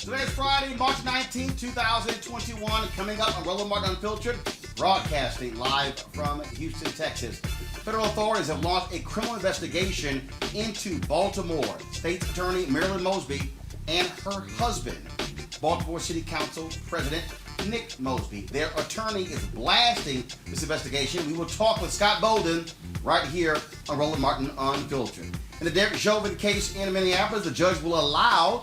Today is Friday, March 19, 2021. Coming up on Roland Unfiltered, broadcasting live from Houston, Texas. Federal authorities have launched a criminal investigation into Baltimore. State's Attorney Marilyn Mosby and her husband, Baltimore City Council President Nick Mosby. Their attorney is blasting this investigation. We will talk with Scott Bolden right here on Roland Martin Unfiltered. In the Derek Chauvin case in Minneapolis, the judge will allow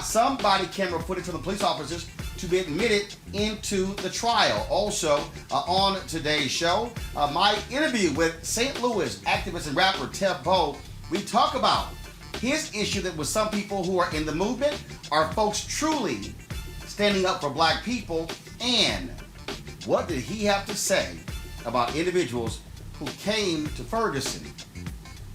some body camera footage from the police officers to be admitted into the trial. Also, on today's show, my interview with St. Louis activist and rapper Tef Poe. We talk about his issue that with some people who are in the movement, are folks truly standing up for black people, and what did he have to say about individuals who came to Ferguson,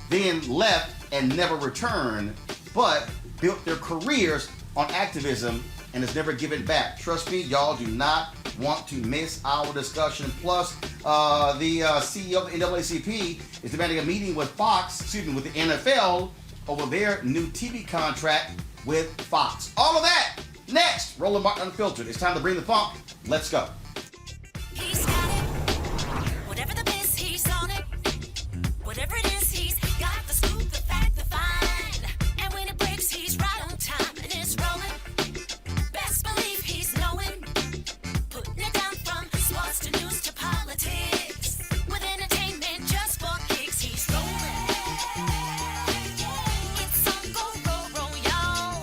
then left and never returned, but built their careers on activism and has never given back. Trust me, y'all do not want to miss our discussion. Plus, the CEO of the NAACP is demanding a meeting with with the NFL over their new TV contract with Fox. All of that next. Roland Martin Unfiltered. It's time to bring the funk. Let's go. He's got it. Whatever the biz, he's on it. Whatever it is, he's got the scoop, the fact, the find. And when it breaks, he's right on time and it's rolling. Best believe he's knowing. Putting it down from sports to news to politics. With entertainment just for kicks, he's rolling. It's on go, y'all.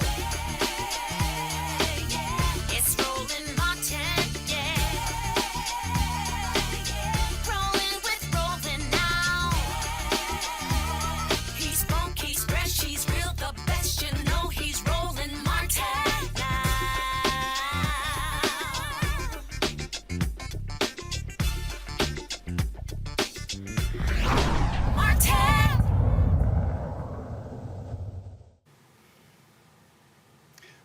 It's Roland Martin, yeah. Rolling with Roland now. He's funk, he's fresh, he's real, the best, you know he's Roland Martin now. Martin!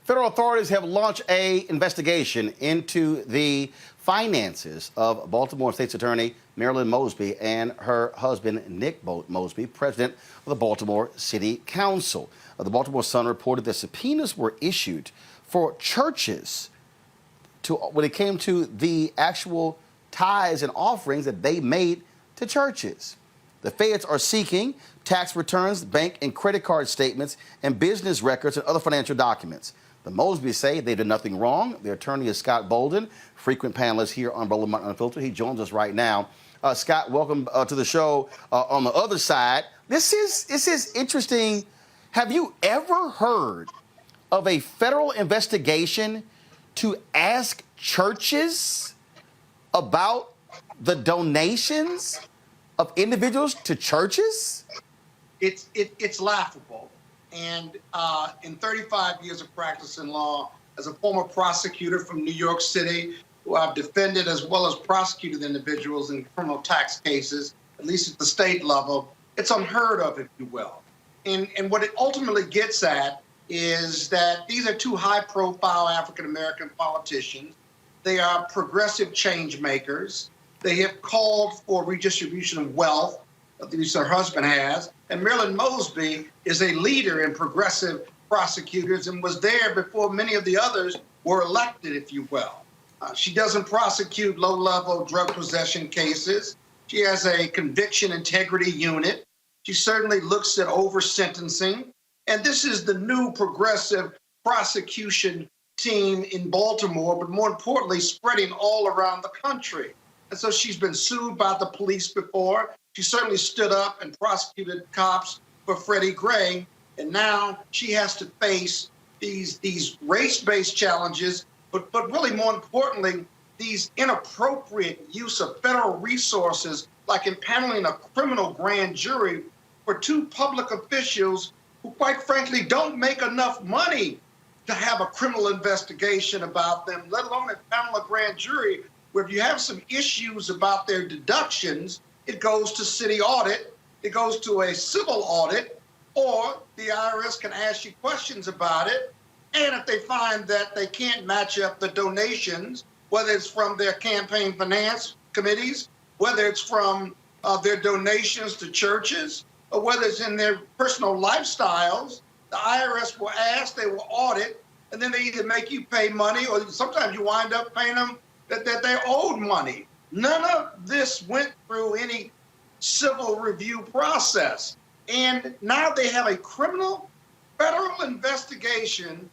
Federal authorities have launched an investigation into the finances of Baltimore State's Attorney Marilyn Mosby and her husband Nick Mosby, president of the Baltimore City Council. The Baltimore Sun reported that subpoenas were issued for churches when it came to the actual tithes and offerings that they made to churches. The feds are seeking tax returns, bank and credit card statements, and business records and other financial documents. The Mosbys say they did nothing wrong. Their attorney is Scott Bolden, frequent panelist here on Roland Martin Unfiltered. He joins us right now. Scott, welcome to the show. On the other side, this is interesting. Have you ever heard of a federal investigation to ask churches about the donations of individuals to churches? It's laughable. And in 35 years of practice in law, as a former prosecutor from New York City, who I've defended as well as prosecuted individuals in criminal tax cases, at least at the state level, it's unheard of, if you will. And what it ultimately gets at is that these are two high-profile African-American politicians. They are progressive change makers. They have called for redistribution of wealth, at least her husband has. And Marilyn Mosby is a leader in progressive prosecutors and was there before many of the others were elected, if you will. She doesn't prosecute low-level drug possession cases. She has a conviction integrity unit. She certainly looks at over-sentencing. And this is the new progressive prosecution team in Baltimore, but more importantly, spreading all around the country. And so she's been sued by the police before. She certainly stood up and prosecuted cops for Freddie Gray. And now she has to face these race-based challenges, but really more importantly, these inappropriate use of federal resources, like impaneling a criminal grand jury for two public officials who, quite frankly, don't make enough money to have a criminal investigation about them, let alone impanel a grand jury, where if you have some issues about their deductions, it goes to city audit, it goes to a civil audit, or the IRS can ask you questions about it. And if they find that they can't match up the donations, whether it's from their campaign finance committees, whether it's from their donations to churches, or whether it's in their personal lifestyles, the IRS will ask, they will audit, and then they either make you pay money, or sometimes you wind up paying them that they owed money. None of this went through any civil review process. And now they have a federal investigation,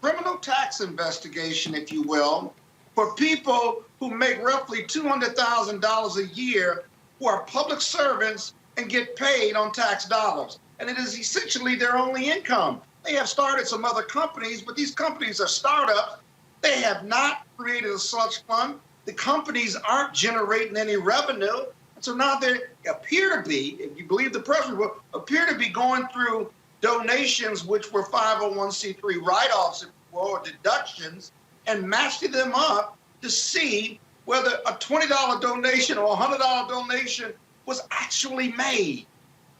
criminal tax investigation, if you will, for people who make roughly $200,000 a year, who are public servants and get paid on tax dollars. And it is essentially their only income. They have started some other companies, but these companies are startups. They have not created a slush fund. The companies aren't generating any revenue. And so now they appear to be, if you believe the press report, appear to be going through donations, which were 501c3 write-offs or deductions, and matching them up to see whether a $20 donation or a $100 donation was actually made.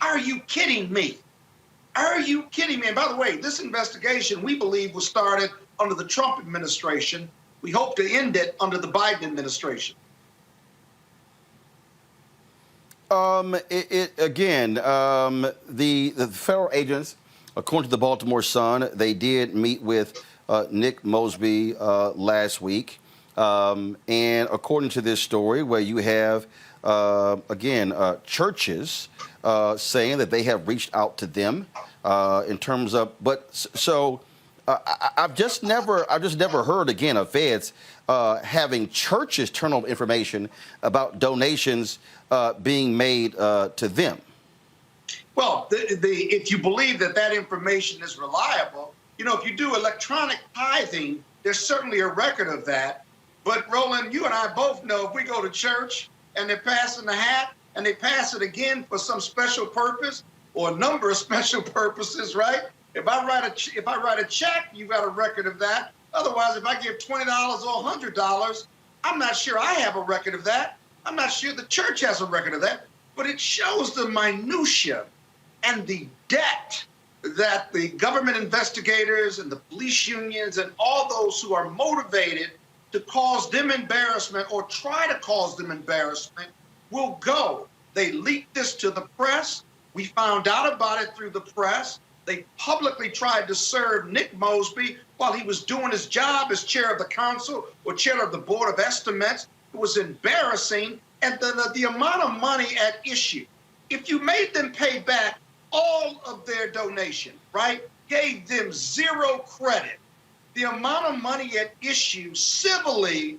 Are you kidding me? Are you kidding me? And by the way, this investigation, we believe, was started under the Trump administration. We hope to end it under the Biden administration. The federal agents, according to the Baltimore Sun, they did meet with Nick Mosby last week. And according to this story, where you have, churches saying that they have reached out to them in terms of, I've just never heard again of feds having churches turn over information about donations being made to them. Well, if you believe that information is reliable, if you do electronic tithing, there's certainly a record of that. But Roland, you and I both know if we go to church and they're passing the hat and they pass it again for some special purpose or a number of special purposes, right? If I write a check, you've got a record of that. Otherwise, if I give $20 or $100, I'm not sure I have a record of that. I'm not sure the church has a record of that. But it shows the minutia and the debt that the government investigators and the police unions and all those who are motivated to cause them embarrassment or try to cause them embarrassment will go. They leaked this to the press. We found out about it through the press. They publicly tried to serve Nick Mosby while he was doing his job as chair of the council or chair of the board of estimates. It was embarrassing. And the amount of money at issue, if you made them pay back all of their donation, right, gave them zero credit, the amount of money at issue civilly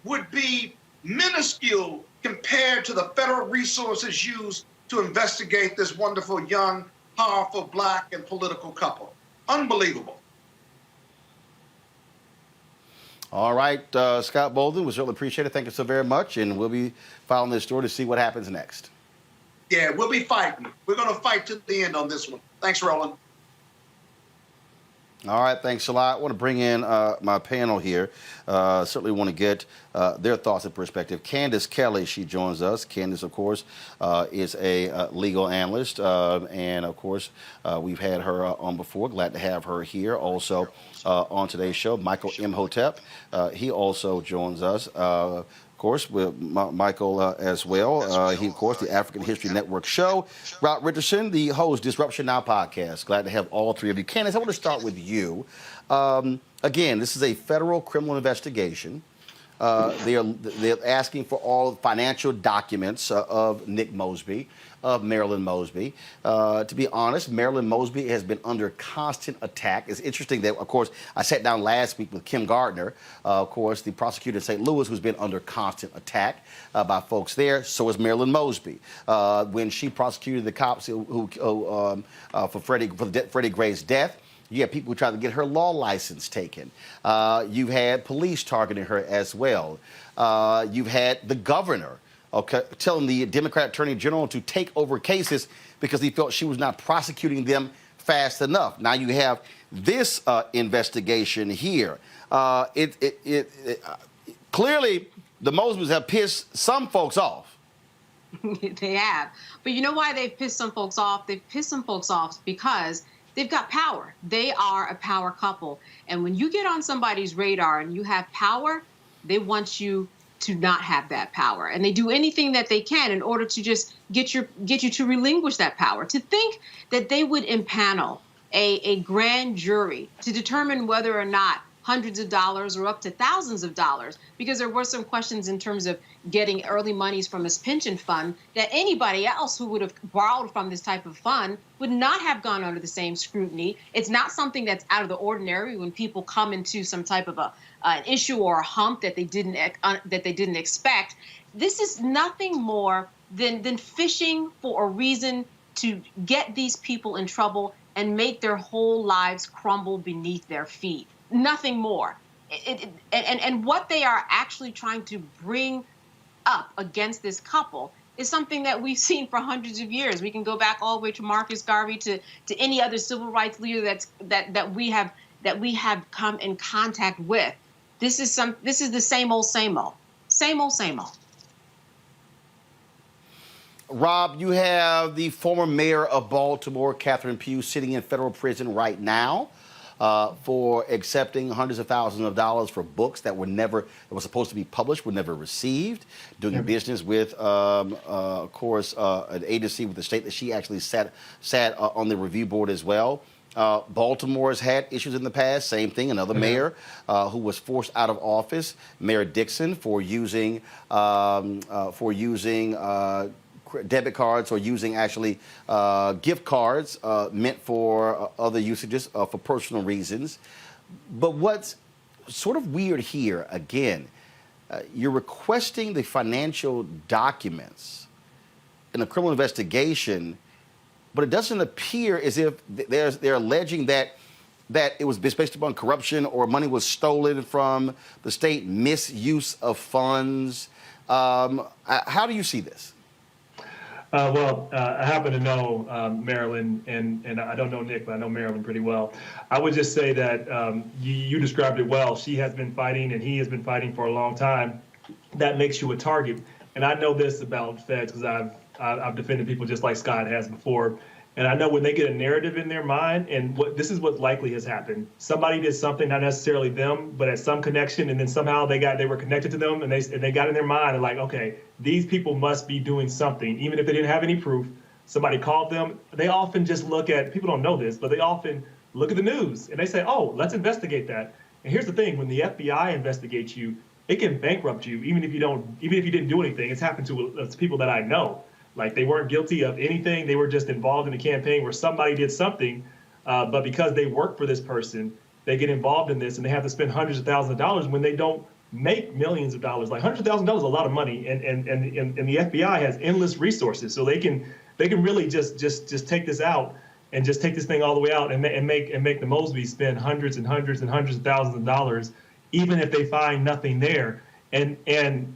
would be minuscule compared to the federal resources used to investigate this wonderful, young, powerful, black, and political couple. Unbelievable. All right, Scott Bolden, we certainly appreciate it. Thank you so very much, and we'll be following this story to see what happens next. Yeah, we'll be fighting. We're going to fight to the end on this one. Thanks, Roland. All right, thanks a lot. I want to bring in my panel here. Certainly want to get their thoughts and perspective. Candace Kelly, she joins us. Candace, of course, is a legal analyst. And, of course, we've had her on before. Glad to have her here. Also on today's show, Michael Imhotep. He also joins us. Of course, with Michael as well. He, of course, the African History Network show. Rob Richardson, the host, Disruption Now podcast. Glad to have all three of you. Candace, I want to start with you. Again, this is a federal criminal investigation. They're asking for all financial documents of Nick Mosby, of Marilyn Mosby. To be honest, Marilyn Mosby has been under constant attack. It's interesting that, of course, I sat down last week with Kim Gardner, of course, the prosecutor in St. Louis, who's been under constant attack by folks there. So is Marilyn Mosby. When she prosecuted the cops for Freddie Gray's death, you had people who tried to get her law license taken. You've had police targeting her as well. You've had the governor telling the Democrat Attorney General to take over cases because he felt she was not prosecuting them fast enough. Now you have this investigation here. Clearly, the Mosbys have pissed some folks off. They have. But you know why they've pissed some folks off? They've pissed some folks off because they've got power. They are a power couple. And when you get on somebody's radar and you have power, they want you to not have that power. And they do anything that they can in order to just get you to relinquish that power. To think that they would impanel a grand jury to determine whether or not hundreds of dollars or up to thousands of dollars, because there were some questions in terms of getting early monies from his pension fund that anybody else who would have borrowed from this type of fund would not have gone under the same scrutiny. It's not something that's out of the ordinary when people come into some type of an issue or a hump that they didn't expect. This is nothing more than fishing for a reason to get these people in trouble and make their whole lives crumble beneath their feet. Nothing more. And what they are actually trying to bring up against this couple is something that we've seen for hundreds of years. We can go back all the way to Marcus Garvey to any other civil rights leader that we have come in contact with. This is the same old. Rob, you have the former mayor of Baltimore, Catherine Pugh, sitting in federal prison right now for accepting hundreds of thousands of dollars for books that were supposed to be published, were never received, doing business with, of course, an agency with the state that she actually sat on the review board as well. Baltimore has had issues in the past. Same thing, another mayor who was forced out of office, Mayor Dixon, for using debit cards or using actually gift cards meant for other usages for personal reasons. But what's sort of weird here, again, you're requesting the financial documents in a criminal investigation, but it doesn't appear as if they're alleging that it was based upon corruption or money was stolen from the state, misuse of funds. How do you see this? I happen to know Marilyn, and I don't know Nick, but I know Marilyn pretty well. I would just say that you described it well. She has been fighting, and he has been fighting for a long time. That makes you a target. And I know this about feds because I've defended people just like Scott has before. And I know when they get a narrative in their mind, and this is what likely has happened. Somebody did something, not necessarily them, but at some connection, and then somehow they were connected to them, and they got in their mind and like, okay, these people must be doing something, even if they didn't have any proof. Somebody called them. They often just look at, people don't know this, but they often look at the news and they say, oh, let's investigate that. And here's the thing: when the FBI investigates you, it can bankrupt you, even if you didn't do anything. It's happened to people that I know. Like, they weren't guilty of anything. They were just involved in a campaign where somebody did something, but because they work for this person, they get involved in this and they have to spend hundreds of thousands of dollars when they don't make millions of dollars. Like $100,000 is a lot of money, and the FBI has endless resources, so they can really just take this out and just take this thing all the way out and make the Mosby spend hundreds and hundreds and hundreds of thousands of dollars, even if they find nothing there. And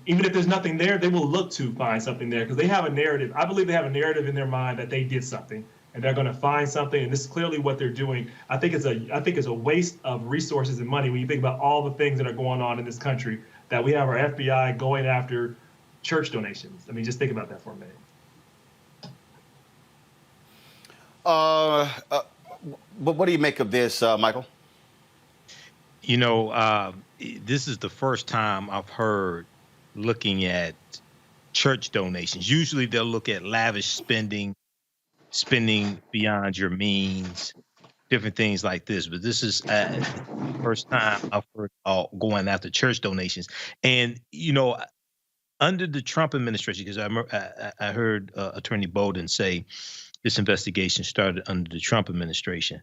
even if there's nothing there, they will look to find something there because they have a narrative. I believe they have a narrative in their mind that they did something and they're going to find something. And this is clearly what they're doing. I think it's a waste of resources and money when you think about all the things that are going on in this country, that we have our FBI going after church donations. I mean, just think about that for a minute. But what do you make of this, Michael? You know, this is the first time I've heard looking at church donations. Usually they'll look at lavish spending beyond your means, different things like this. But this is the first time I've heard going after church donations. And, you know, under the Trump administration, because I heard Attorney Bolden say this investigation started under the Trump administration.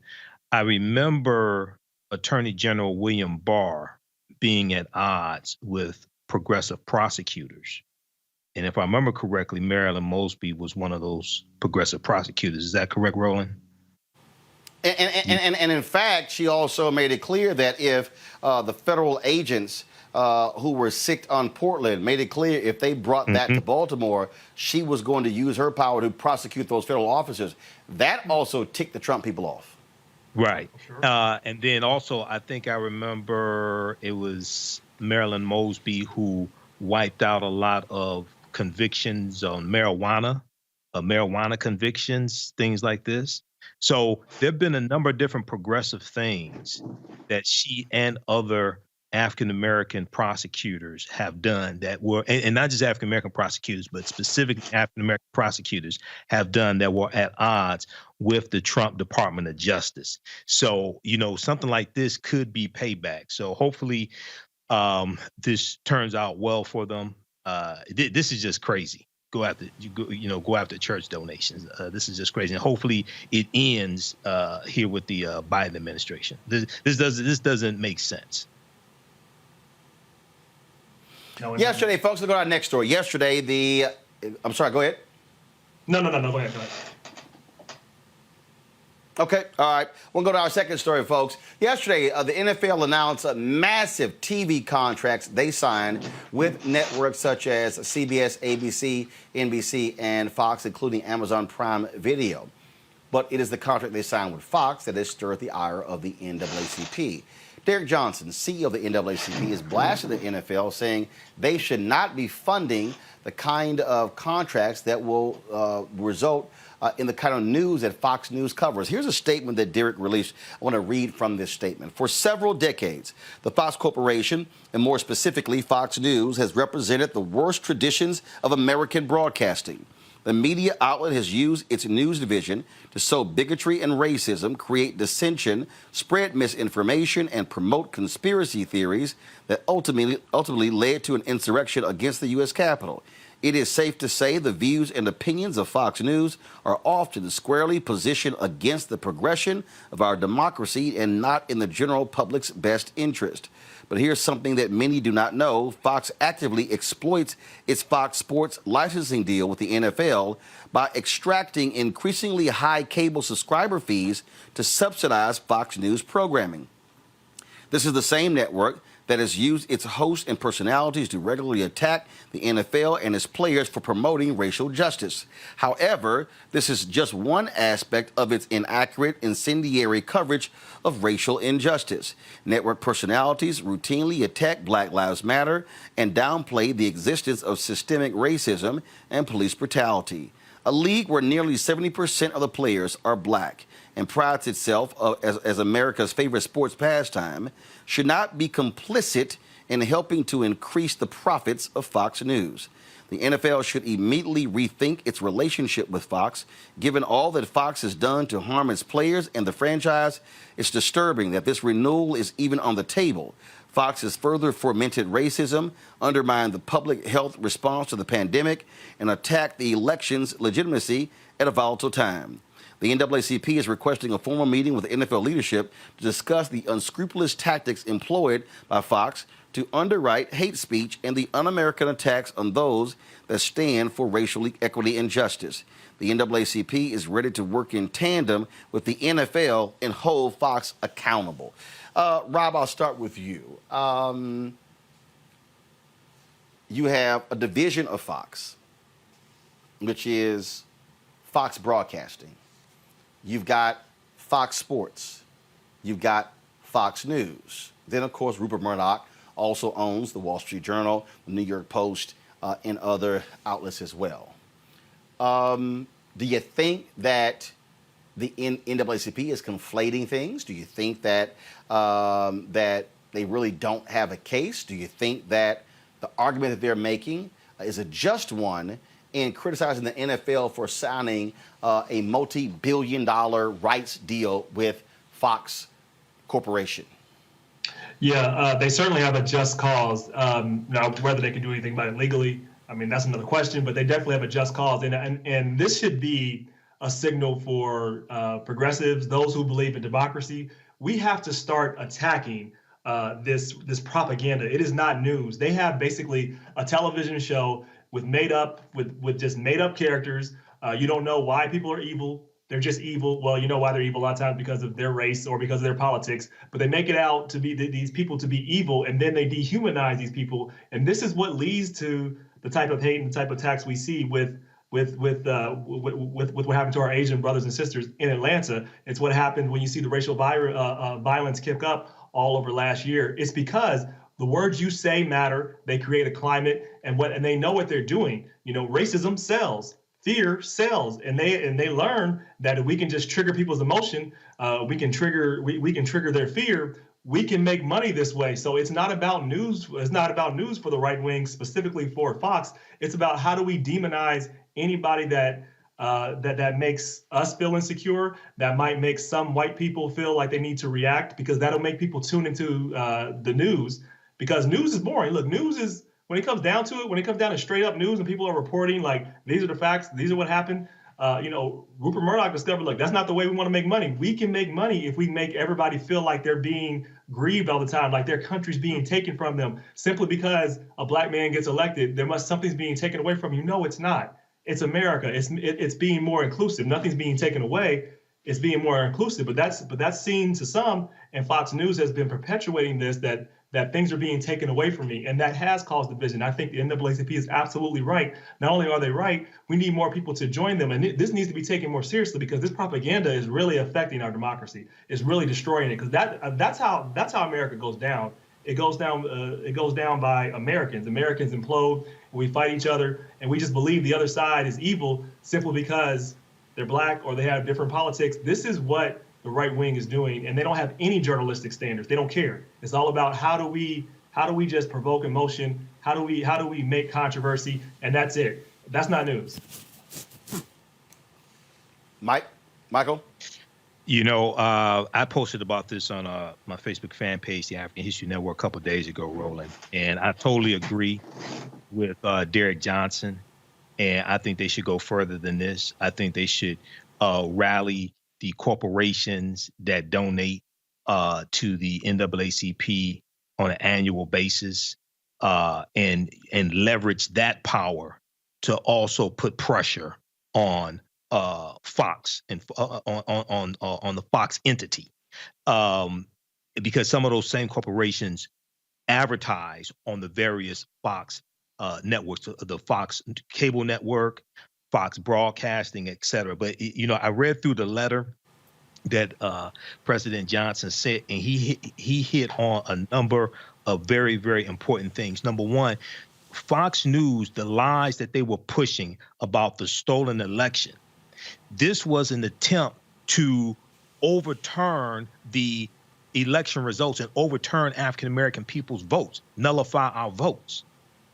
I remember Attorney General William Barr being at odds with progressive prosecutors. And if I remember correctly, Marilyn Mosby was one of those progressive prosecutors. Is that correct, Roland? And in fact, she also made it clear that if the federal agents who were sicked on Portland made it clear if they brought that to Baltimore, she was going to use her power to prosecute those federal officers. That also ticked the Trump people off. Right. Sure. And then also, I think I remember it was Marilyn Mosby who wiped out a lot of convictions on marijuana convictions, things like this. So there have been a number of different progressive things that she and other African American prosecutors have done that were, and not just African American prosecutors, but specific African American prosecutors have done that were at odds with the Trump Department of Justice. So, something like this could be payback. So hopefully this turns out well for them. This is just crazy. Go after church donations. This is just crazy, and hopefully it ends here with the Biden administration. This doesn't make sense. Yesterday, folks, let's go to our next story. Yesterday, I'm sorry, go ahead. No, go ahead. Okay, all right. We'll go to our second story, folks. Yesterday, the NFL announced massive TV contracts they signed with networks such as CBS, ABC, NBC, and Fox, including Amazon Prime Video. But it is the contract they signed with Fox that has stirred the ire of the NAACP. Derek Johnson, CEO of the NAACP, has blasted the NFL, saying they should not be funding the kind of contracts that will result in the kind of news that Fox News covers. Here's a statement that Derek released. I want to read from this statement. For several decades, the Fox Corporation, and more specifically Fox News, has represented the worst traditions of American broadcasting. The media outlet has used its news division to sow bigotry and racism, create dissension, spread misinformation, and promote conspiracy theories that ultimately led to an insurrection against the U.S. Capitol. It is safe to say the views and opinions of Fox News are often squarely positioned against the progression of our democracy and not in the general public's best interest. But here's something that many do not know. Fox actively exploits its Fox Sports licensing deal with the NFL by extracting increasingly high cable subscriber fees to subsidize Fox News programming. This is the same network that has used its hosts and personalities to regularly attack the NFL and its players for promoting racial justice. However, this is just one aspect of its inaccurate, incendiary coverage of racial injustice. Network personalities routinely attack Black Lives Matter and downplay the existence of systemic racism and police brutality. A league where nearly 70% of the players are black and prides itself as America's favorite sports pastime should not be complicit in helping to increase the profits of Fox News. The NFL should immediately rethink its relationship with Fox. Given all that Fox has done to harm its players and the franchise, it's disturbing that this renewal is even on the table. Fox has further fomented racism, undermined the public health response to the pandemic, and attacked the election's legitimacy at a volatile time. The NAACP is requesting a formal meeting with the NFL leadership to discuss the unscrupulous tactics employed by Fox to underwrite hate speech and the un-American attacks on those that stand for racial equity and justice. The NAACP is ready to work in tandem with the NFL and hold Fox accountable. Rob, I'll start with you. You have a division of Fox, which is Fox Broadcasting. You've got Fox Sports. You've got Fox News. Then, of course, Rupert Murdoch also owns the Wall Street Journal, the New York Post, and other outlets as well. Do you think that the NAACP is conflating things? Do you think that that they really don't have a case? Do you think that the argument that they're making is a just one in criticizing the NFL for signing a multi-billion-dollar rights deal with Fox Corporation? Yeah, they certainly have a just cause. Now, whether they can do anything about it legally, I mean, that's another question, but they definitely have a just cause. And this should be a signal for progressives, those who believe in democracy. We have to start attacking this propaganda. It is not news. They have basically a television show with just made up characters. You don't know why people are evil. They're just evil. Well, you know why they're evil a lot of times because of their race or because of their politics. But they make it out to be these people to be evil, and then they dehumanize these people. And this is what leads to the type of hate and the type of attacks we see with what happened to our Asian brothers and sisters in Atlanta. It's what happened when you see the racial violence kick up all over last year. It's because the words you say matter. They create a climate, and they know what they're doing. You know, racism sells. Fear sells, and they learn that if we can just trigger people's emotion, we can trigger their fear. we can make money this way. So it's not about news. It's not about news for the right wing, specifically for Fox. It's about how do we demonize anybody that makes us feel insecure, that might make some white people feel like they need to react, because that'll make people tune into the news, because news is boring. Look, news is, when it comes down to it, when it comes down to straight up news and people are reporting like, these are the facts, these are what happened. Rupert Murdoch discovered, like, that's not the way we want to make money. We can make money if we make everybody feel like they're being grieved all the time, like their country's being taken from them simply because a black man gets elected. Something's being taken away from you. No, it's not. It's America. It's being more inclusive. Nothing's being taken away. It's being more inclusive. But that's seen to some, and Fox News has been perpetuating this, that things are being taken away from me, and that has caused division. I think the NAACP is absolutely right. Not only are they right, we need more people to join them, and this needs to be taken more seriously, because this propaganda is really affecting our democracy. It's really destroying it, because that's how America goes down. It goes down by Americans. Americans implode, and we fight each other, and we just believe the other side is evil simply because they're black or they have different politics. This is what the right wing is doing, and they don't have any journalistic standards. They don't care. It's all about how do we just provoke emotion? How do we make controversy? And that's it. That's not news. Michael? I posted about this on my Facebook fan page, the African History Network, a couple of days ago, Roland, and I totally agree with Derek Johnson, and I think they should go further than this. I think they should rally the corporations that donate to the NAACP on an annual basis, and leverage that power to also put pressure on Fox and on the Fox entity, because some of those same corporations advertise on the various Fox networks, the Fox cable network, Fox Broadcasting, et cetera. But, I read through the letter that President Johnson said, and he hit on a number of very, very important things. Number one, Fox News, the lies that they were pushing about the stolen election, this was an attempt to overturn the election results and overturn African-American people's votes, nullify our votes.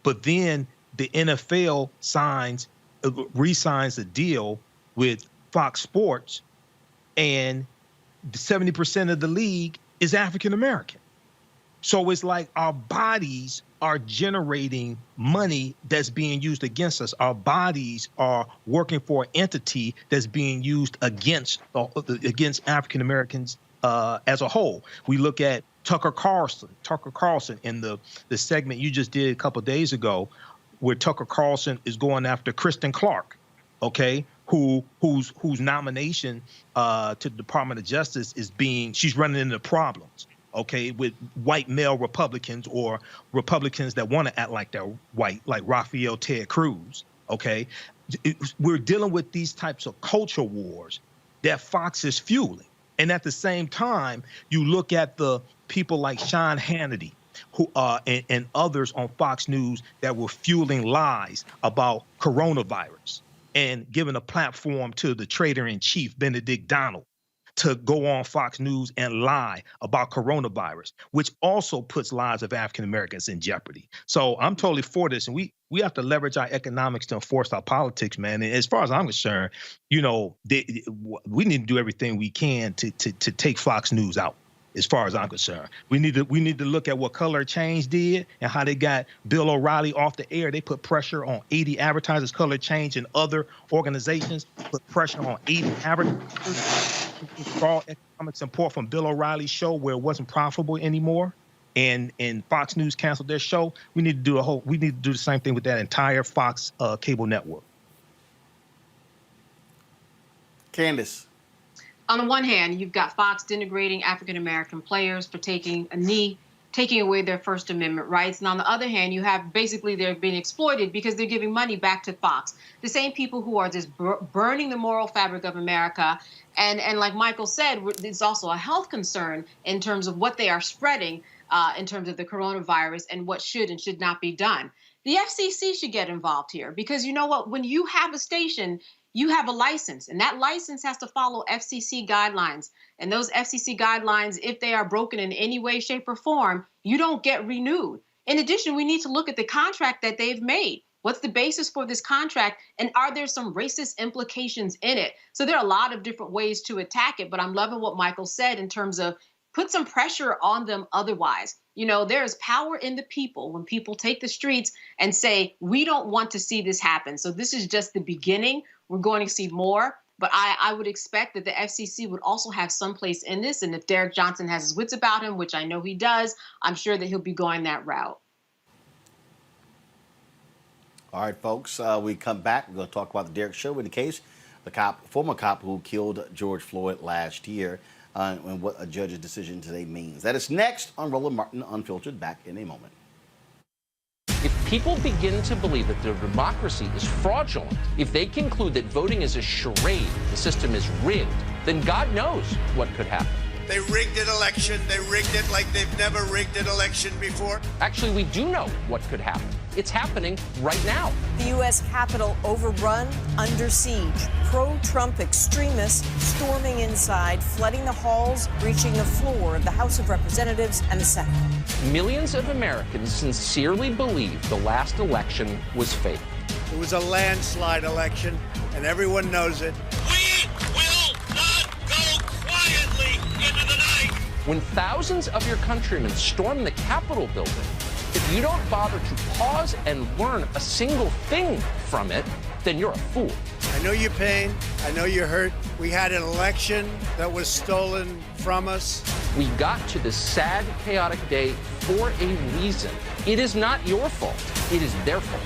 But then the NFL re-signs a deal with Fox Sports, and 70% of the league is African-American. So it's like our bodies are generating money that's being used against us. Our bodies are working for an entity that's being used against African Americans as a whole. We look at Tucker Carlson in the segment you just did a couple of days ago, where Tucker Carlson is going after Kristen Clark, okay, whose nomination to the Department of Justice she's running into problems, okay, with white male Republicans or Republicans that want to act like they're white, like Rafael Ted Cruz, okay? We're dealing with these types of culture wars that Fox is fueling. And at the same time, you look at the people like Sean Hannity, who and others on Fox News that were fueling lies about coronavirus and giving a platform to the traitor-in-chief, Benedict Donald, to go on Fox News and lie about coronavirus, which also puts lives of African Americans in jeopardy. So I'm totally for this, and we have to leverage our economics to enforce our politics, man. And as far as I'm concerned, we need to do everything we can to take Fox News out. As far as I'm concerned, we need to look at what Color Change did and how they got Bill O'Reilly off the air. They put pressure on 80 advertisers. Color Change and other organizations put pressure on 80 advertisers. Fraud economic support from Bill O'Reilly's show where it wasn't profitable anymore, and Fox News canceled their show. We need to do the same thing with that entire Fox cable network. Candace. On the one hand, you've got Fox denigrating African-American players for taking a knee, taking away their First Amendment rights. And on the other hand, you have basically they're being exploited because they're giving money back to Fox. The same people who are just burning the moral fabric of America. And like Michael said, it's also a health concern in terms of what they are spreading in terms of the coronavirus and what should and should not be done. The FCC should get involved here because you know what? When you have a station, you have a license, and that license has to follow FCC guidelines. And those FCC guidelines, if they are broken in any way, shape, or form, you don't get renewed. In addition, we need to look at the contract that they've made. What's the basis for this contract? And are there some racist implications in it? So there are a lot of different ways to attack it, but I'm loving what Michael said in terms of put some pressure on them otherwise. You know, there's power in the people when people take the streets and say, we don't want to see this happen. So this is just the beginning. We're going to see more. But I would expect that the FCC would also have some place in this. And if Derek Johnson has his wits about him, which I know he does, I'm sure that he'll be going that route. All right, folks, we come back. We're going to talk about the Derek Chauvin case, the former cop who killed George Floyd last year, and what a judge's decision today means. That is next on Roland Martin Unfiltered. Back in a moment. If people begin to believe that their democracy is fraudulent, if they conclude that voting is a charade, the system is rigged, then God knows what could happen. They rigged an election. They rigged it like they've never rigged an election before. Actually, we do know what could happen. It's happening right now. The U.S. Capitol overrun, under siege. Pro-Trump extremists storming inside, flooding the halls, breaching the floor of the House of Representatives and the Senate. Millions of Americans sincerely believe the last election was fake. It was a landslide election, and everyone knows it. We will not go quietly into the night. When thousands of your countrymen storm the Capitol building, if you don't bother to pause and learn a single thing from it, then you're a fool. I know your pain. I know you're hurt. We had an election that was stolen from us. We got to this sad, chaotic day for a reason. It is not your fault. It is their fault.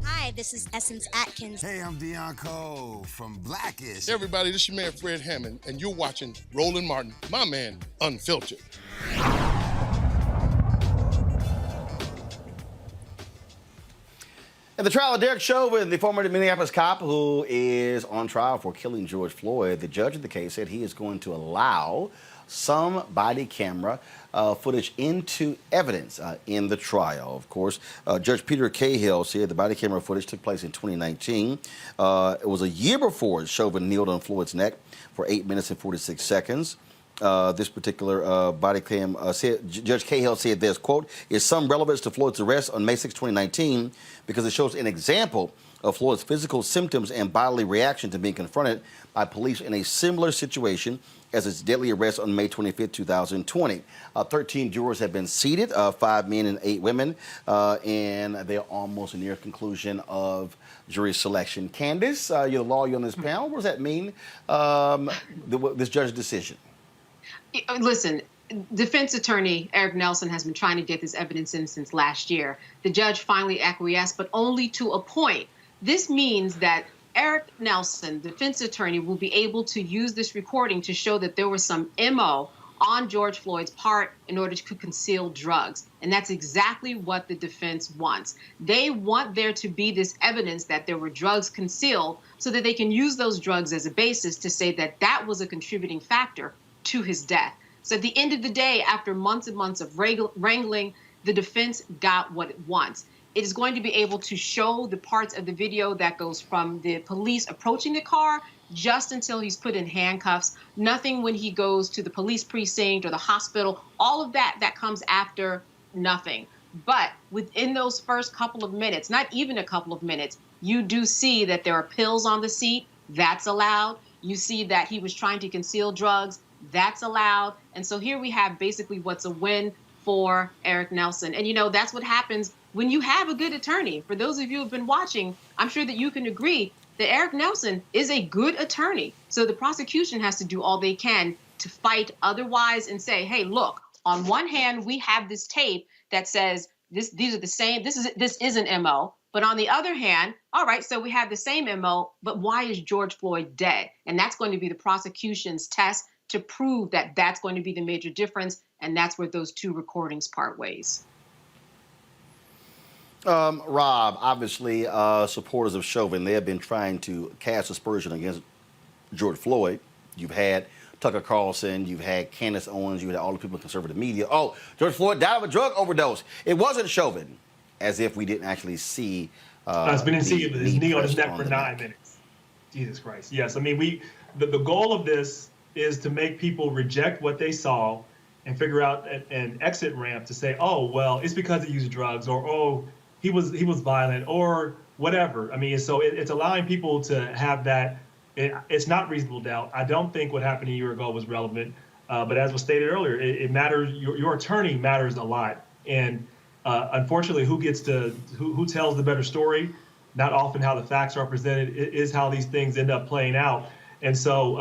Hi, this is Essence Atkins. Hey, I'm Deion Cole from Blackish. Hey everybody, this is your man Fred Hammond, and you're watching Roland Martin, my man, Unfiltered. In the trial of Derek Chauvin, the former Minneapolis cop who is on trial for killing George Floyd, the judge in the case said he is going to allow some body camera footage into evidence in the trial. Of course, Judge Peter Cahill said the body camera footage took place in 2019. It was a year before Chauvin kneeled on Floyd's neck for 8 minutes and 46 seconds. This particular body cam said, Judge Cahill said this, quote, is some relevance to Floyd's arrest on May 6, 2019 because it shows an example of Floyd's physical symptoms and bodily reaction to being confronted by police in a similar situation as its deadly arrest on May 25, 2020. 13 jurors have been seated, 5 men and 8 women, and they're almost near conclusion of jury selection. Candace, you're the lawyer on this panel. What does that mean, this judge's decision? Listen, defense attorney Eric Nelson has been trying to get this evidence in since last year. The judge finally acquiesced, but only to a point. This means that Eric Nelson, defense attorney, will be able to use this recording to show that there was some MO on George Floyd's part in order to conceal drugs. And that's exactly what the defense wants. They want there to be this evidence that there were drugs concealed so that they can use those drugs as a basis to say that that was a contributing factor to his death. So at the end of the day, after months and months of wrangling, the defense got what it wants. It is going to be able to show the parts of the video that goes from the police approaching the car just until he's put in handcuffs. Nothing when he goes to the police precinct or the hospital. All of that comes after, nothing. But within those first couple of minutes, not even a couple of minutes, you do see that there are pills on the seat. That's allowed. You see that he was trying to conceal drugs. That's allowed. And so here we have basically what's a win for Eric Nelson. And, you know, that's what happens when you have a good attorney. For those of you who have been watching, I'm sure that you can agree that Eric Nelson is a good attorney. So the prosecution has to do all they can to fight otherwise and say, hey, look, on one hand, we have this tape that says these are the same. This is an MO. But on the other hand, all right, so we have the same MO, but why is George Floyd dead? And that's going to be the prosecution's test to prove that that's going to be the major difference. And that's where those two recordings part ways. Rob, obviously, supporters of Chauvin, they have been trying to cast aspersion against George Floyd. You've had Tucker Carlson, you've had Candace Owens, you had all the people in conservative media. Oh, George Floyd died of a drug overdose. It wasn't Chauvin, as if we didn't actually see. It's been in his knee on his neck for 9 neck. minutes. Jesus Christ. Yes, I mean, the goal of this is to make people reject what they saw and figure out an exit ramp to say, oh, well, it's because he used drugs, or oh, he was violent, or whatever. I mean, so it's allowing people to have that. It's not reasonable doubt. I don't think what happened a year ago was relevant, but as was stated earlier, it matters. Your attorney matters a lot, and unfortunately, who tells the better story, not often how the facts are presented, is how these things end up playing out. And so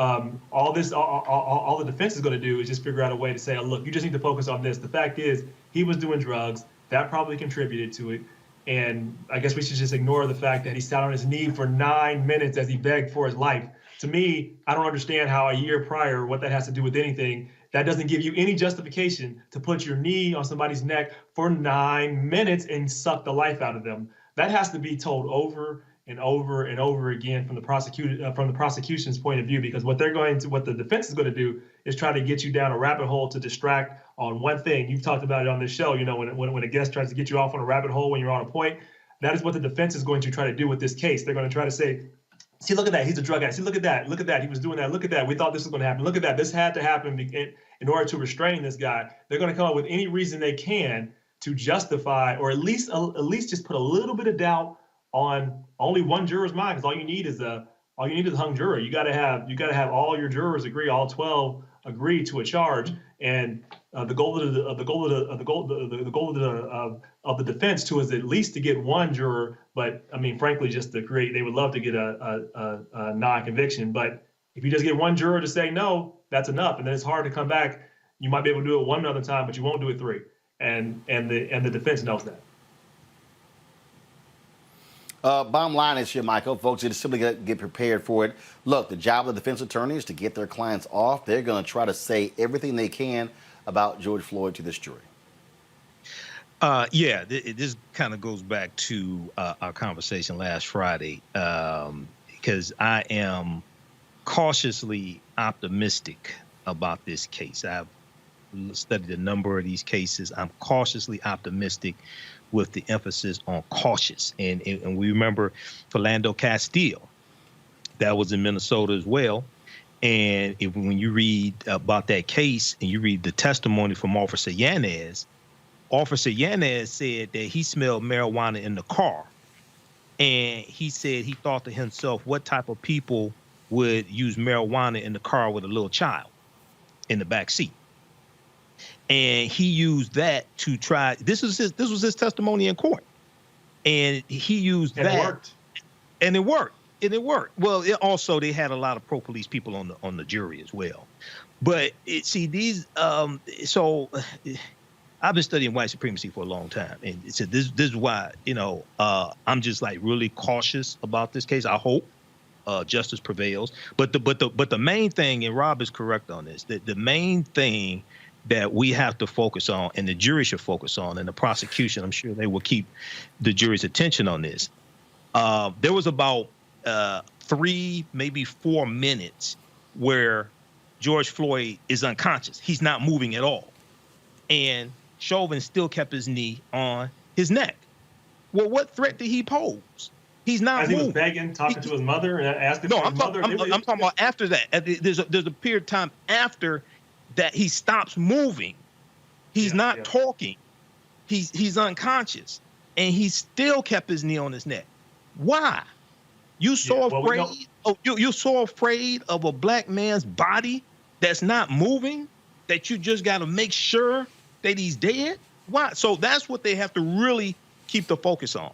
all the defense is going to do is just figure out a way to say, oh, look, you just need to focus on this. The fact is, he was doing drugs. That probably contributed to it. And I guess we should just ignore the fact that he sat on his knee for 9 minutes as he begged for his life. To me, I don't understand how a year prior, what that has to do with anything. That doesn't give you any justification to put your knee on somebody's neck for 9 minutes and suck the life out of them. That has to be told over and over and over again from the prosecution's point of view, because what the defense is going to do is try to get you down a rabbit hole to distract on one thing. You've talked about it on this show. You know, when a guest tries to get you off on a rabbit hole when you're on a point, that is what the defense is going to try to do with this case. They're going to try to say, see, look at that. He's a drug addict. See, look at that. He was doing that. Look at that. We thought this was going to happen. Look at that. This had to happen in order to restrain this guy. They're going to come up with any reason they can to justify, or at least just put a little bit of doubt on only one juror's mind, because all you need is a hung juror. You got to have all your jurors agree, all 12 agree to a charge, and the goal of the defense too is at least to get one juror. But I mean, frankly, just to create, they would love to get a non-conviction. But if you just get one juror to say no, that's enough, and then it's hard to come back. You might be able to do it one other time, but you won't do it three, and the defense knows that. Bottom line is here, Michael, folks, just simply get prepared for it. Look, the job of the defense attorney is to get their clients off. They're going to try to say everything they can about George Floyd to this jury. This kind of goes back to our conversation last Friday, because I am cautiously optimistic about this case. I've studied a number of these cases. I'm cautiously optimistic, with the emphasis on cautious. And we remember Philando Castile, that was in Minnesota as well. And when you read about that case and you read the testimony from Officer Yanez said that he smelled marijuana in the car. And he said he thought to himself, what type of people would use marijuana in the car with a little child in the back seat? And he used that to try. This was his testimony in court, and he used that. It worked. And it worked. Well, also they had a lot of pro-police people on the jury as well. But so I've been studying white supremacy for a long time, and so this is why I'm just like really cautious about this case. I hope justice prevails. But the main thing, and Rob is correct on this, that the main thing that we have to focus on, and the jury should focus on, and the prosecution, I'm sure they will keep the jury's attention on this. There was about 3, maybe 4 minutes where George Floyd is unconscious. He's not moving at all. And Chauvin still kept his knee on his neck. Well, what threat did he pose? He's not moving. He was begging, talking to his mother, and asking for his mother. I'm talking about after that. There's a period of time after that he stops moving. He's not talking. He's unconscious, and he still kept his knee on his neck. Why? You so afraid? You're so afraid of a black man's body that's not moving that you just got to make sure that he's dead? Why? So that's what they have to really keep the focus on.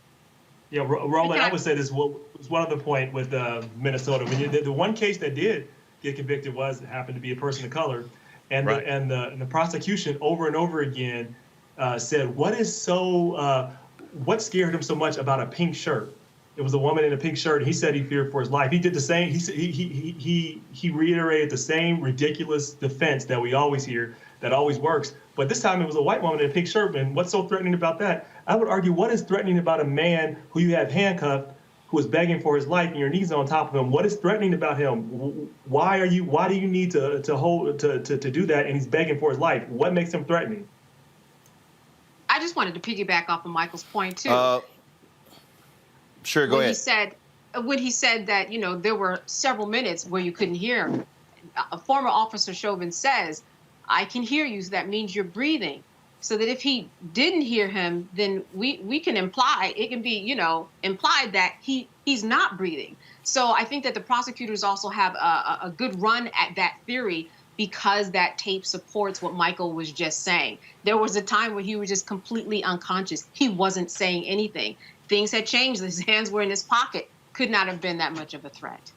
Yeah, Roland, I would say this was one other point with Minnesota. When the one case that did get convicted happened to be a person of color. And the prosecution over and over again said, what scared him so much about a pink shirt? It was a woman in a pink shirt. And he said he feared for his life. He did the same. He reiterated the same ridiculous defense that we always hear, that always works. But this time it was a white woman in a pink shirt. And what's so threatening about that? I would argue, what is threatening about a man who you have handcuffed, who is begging for his life and your knees on top of him. What is threatening about him? Why do you need to do that? And he's begging for his life. What makes him threatening? I just wanted to piggyback off of Michael's point too. Sure, go ahead. When he said that, there were several minutes where you couldn't hear him. A former officer Chauvin says, I can hear you, so that means you're breathing. So that if he didn't hear him, then we can imply, it can be, implied that he's not breathing. So I think that the prosecutors also have a good run at that theory because that tape supports what Michael was just saying. There was a time where he was just completely unconscious. He wasn't saying anything. Things had changed. His hands were in his pocket. Could not have been that much of a threat.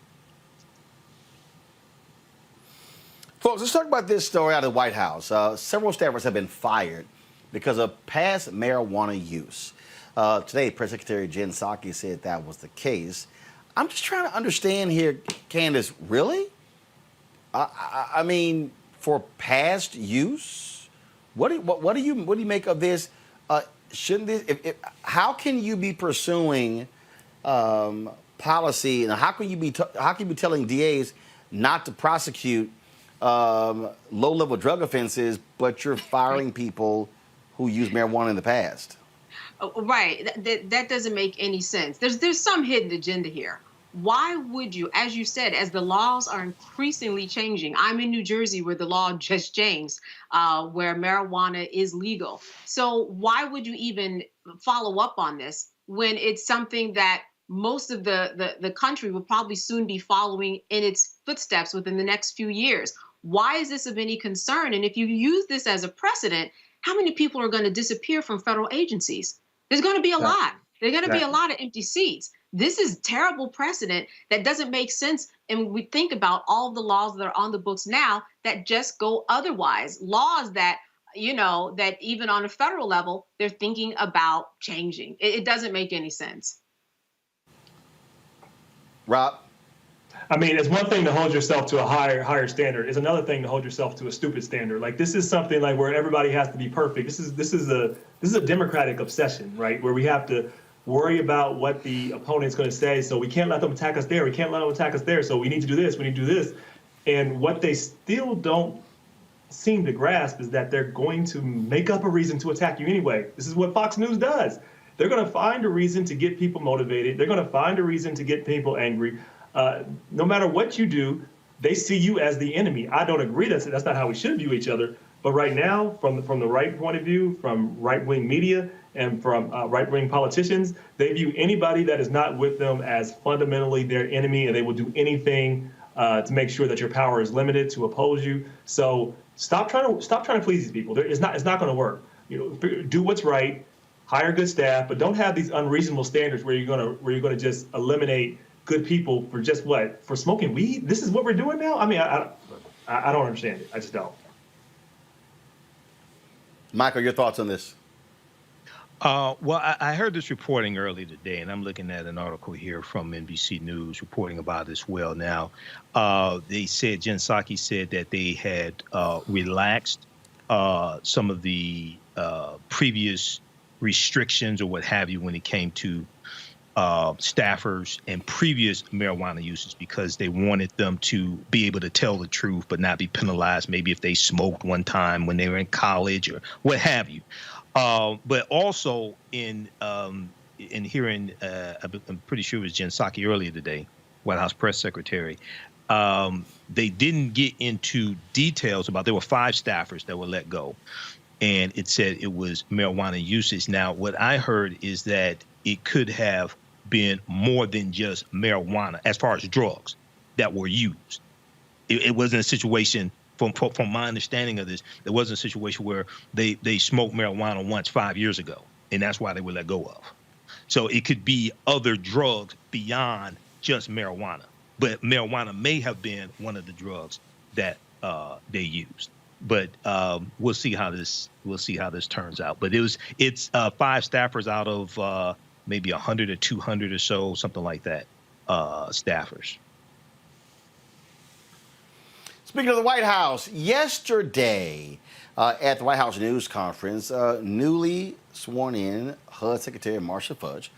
Folks, let's talk about this story out of the White House. Several staffers have been fired because of past marijuana use. Today, Press Secretary Jen Psaki said that was the case. I'm just trying to understand here, Candace, really? I mean, for past use, what do you make of this? Shouldn't this? How can you be pursuing policy, and how can you be telling DAs not to prosecute low-level drug offenses, but you're firing people who used marijuana in the past? Right. That doesn't make any sense. There's some hidden agenda here. Why would you, as you said, as the laws are increasingly changing? I'm in New Jersey where the law just changed, where marijuana is legal. So why would you even follow up on this when it's something that most of the country will probably soon be following in its footsteps within the next few years? Why is this of any concern? And if you use this as a precedent, how many people are going to disappear from federal agencies? There's going to be a lot. There are going to be a lot of empty seats. This is terrible precedent that doesn't make sense. And we think about all the laws that are on the books now that just go otherwise. Laws that, that even on a federal level, they're thinking about changing. It doesn't make any sense. Rob? I mean, it's one thing to hold yourself to a higher standard. It's another thing to hold yourself to a stupid standard. Like, this is something like where everybody has to be perfect. This is a democratic obsession, right? Where we have to worry about what the opponent's going to say. So we can't let them attack us there. We can't let them attack us there. So we need to do this. We need to do this. And what they still don't seem to grasp is that they're going to make up a reason to attack you anyway. This is what Fox News does. They're going to find a reason to get people motivated. They're going to find a reason to get people angry. No matter what you do, they see you as the enemy. I don't agree. That's not how we should view each other. But right now, from the right point of view, from right-wing media and from right-wing politicians, they view anybody that is not with them as fundamentally their enemy, and they will do anything to make sure that your power is limited to oppose you. So stop trying to please these people. It's not going to work. Do what's right, hire good staff, but don't have these unreasonable standards where you're going to just eliminate good people for just what? For smoking weed? This is what we're doing now? I mean, I don't understand it. I just don't. Michael, your thoughts on this? Well, I heard this reporting earlier today, and I'm looking at an article here from NBC News reporting about this well now. They said, Jen Psaki said that they had relaxed some of the previous restrictions or what have you when it came to staffers and previous marijuana users because they wanted them to be able to tell the truth but not be penalized maybe if they smoked one time when they were in college or what have you. But also in hearing, I'm pretty sure it was Jen Psaki earlier today, White House press secretary, they didn't get into details about, there were 5 staffers that were let go. And it said it was marijuana usage. Now, what I heard is that it could have been more than just marijuana as far as drugs that were used. It wasn't a situation, from my understanding of this, it wasn't a situation where they smoked marijuana once 5 years ago, and that's why they were let go of. So it could be other drugs beyond just marijuana. But marijuana may have been one of the drugs that they used. But we'll see how this turns out. But it's 5 staffers out of maybe 100 or 200 or so, something like that, staffers. Speaking of the White House, yesterday at the White House news conference, newly sworn in HUD Secretary Marcia Fudge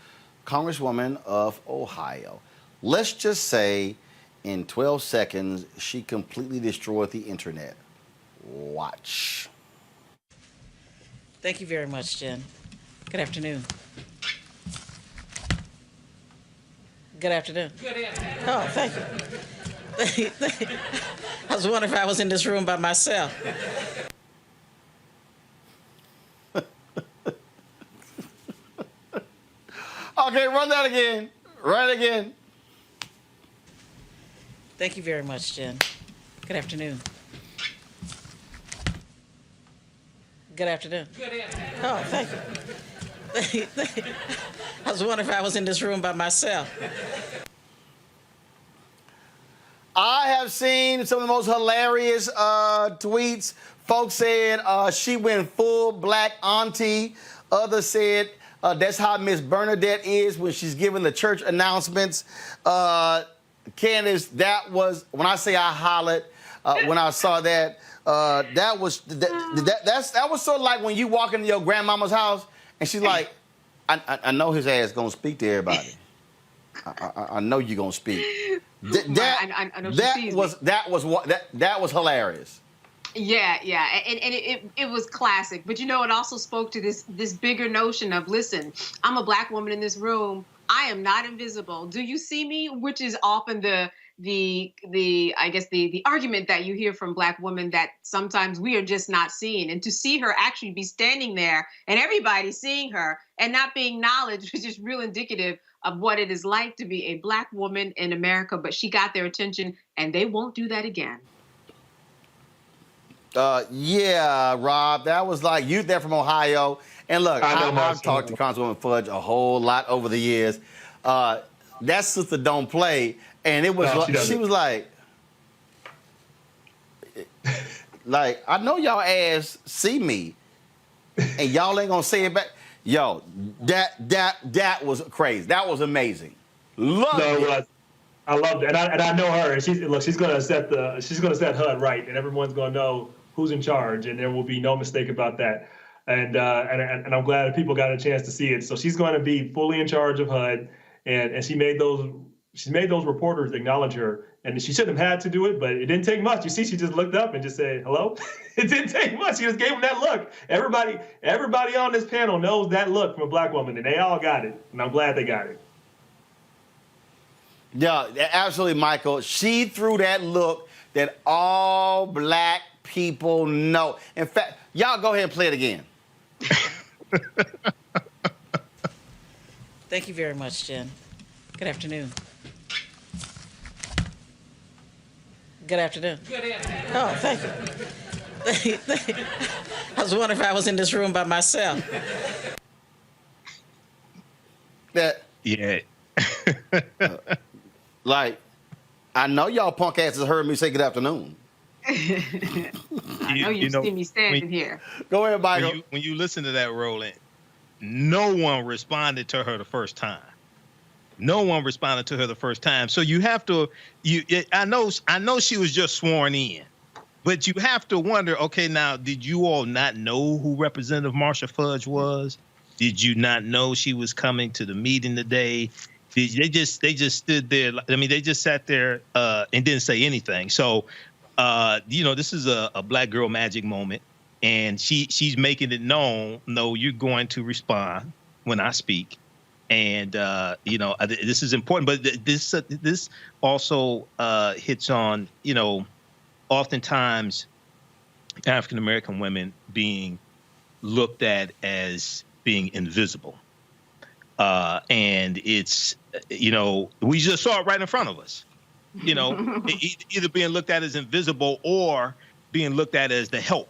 Congresswoman of Ohio. Let's just say in 12 seconds, she completely destroyed the internet. Watch. Thank you very much, Jen. Good afternoon. Good afternoon. Good afternoon. Oh, thank you. I was wondering if I was in this room by myself. Okay, run that again. Run it again. Thank you very much, Jen. Good afternoon. Good afternoon. Good afternoon. Oh, thank you. I was wondering if I was in this room by myself. I have seen some of the most hilarious tweets. Folks said she went full black auntie. Others said that's how Miss Bernadette is when she's giving the church announcements. Candace, that was, when I say I hollered when I saw that, that was sort of like when you walk into your grandmama's house and she's like, I know his ass gonna speak to everybody. I know you're gonna speak. That was hilarious. Yeah, and it was classic. But it also spoke to this bigger notion of, listen, I'm a black woman in this room. I am not invisible. Do you see me? Which is often the argument that you hear from black women, that sometimes we are just not seen. And to see her actually be standing there and everybody seeing her and not being acknowledged was just real indicative of what it is like to be a black woman in America. But she got their attention, and they won't do that again. Yeah, Rob, that was like, you there from Ohio. And look, I've talked to Congresswoman Fudge a whole lot over the years. That sister don't play. And it was she was like, I know y'all ass see me, and y'all ain't gonna say it back. Yo, that was crazy. That was amazing. Loved it. I loved it, and I know her. And she's gonna set HUD right, and everyone's gonna know who's in charge, and there will be no mistake about that. And I'm glad that people got a chance to see it. So she's going to be fully in charge of HUD, and she made those reporters acknowledge her. And she shouldn't have had to do it, but it didn't take much. You see, she just looked up and just said, hello? It didn't take much. She just gave them that look. Everybody on this panel knows that look from a black woman, and they all got it. And I'm glad they got it. Yeah, absolutely, Michael. She threw that look that all black people know. In fact, y'all go ahead and play it again. Thank you very much, Jen. Good afternoon. Good afternoon. Good afternoon. Oh, thank you. I was wondering if I was in this room by myself. Yeah. I know y'all punk asses heard me say good afternoon. I know you see me standing here. Go ahead, Michael. When you listen to that, Roland, no one responded to her the first time. No one responded to her the first time. So you have to. I know she was just sworn in, but you have to wonder. Okay, now did you all not know who Representative Marcia Fudge was? Did you not know she was coming to the meeting today? They just stood there. I mean, they just sat there and didn't say anything. So, this is a black girl magic moment, and she's making it known. No, you're going to respond when I speak, and this is important. But this also hits on oftentimes African American women being looked at as being invisible. And it's, we just saw it right in front of us, either being looked at as invisible or being looked at as the help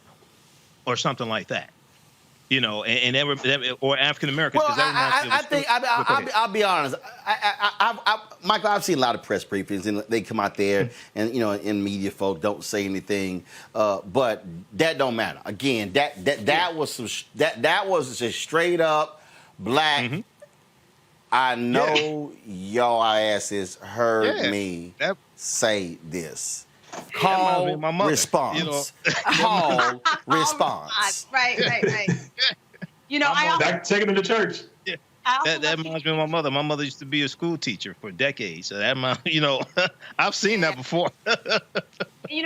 or something like that, or African Americans. Well, I think I'll be honest. Michael, I've seen a lot of press briefings, and they come out there, and in media folk don't say anything, but that don't matter. Again, that was just straight up black. Mm-hmm. I know y'all asses heard me say this. Call response. Call response. Right. I also taking them to church. That reminds me of my mother. My mother used to be a school teacher for decades. So that, I've seen that before.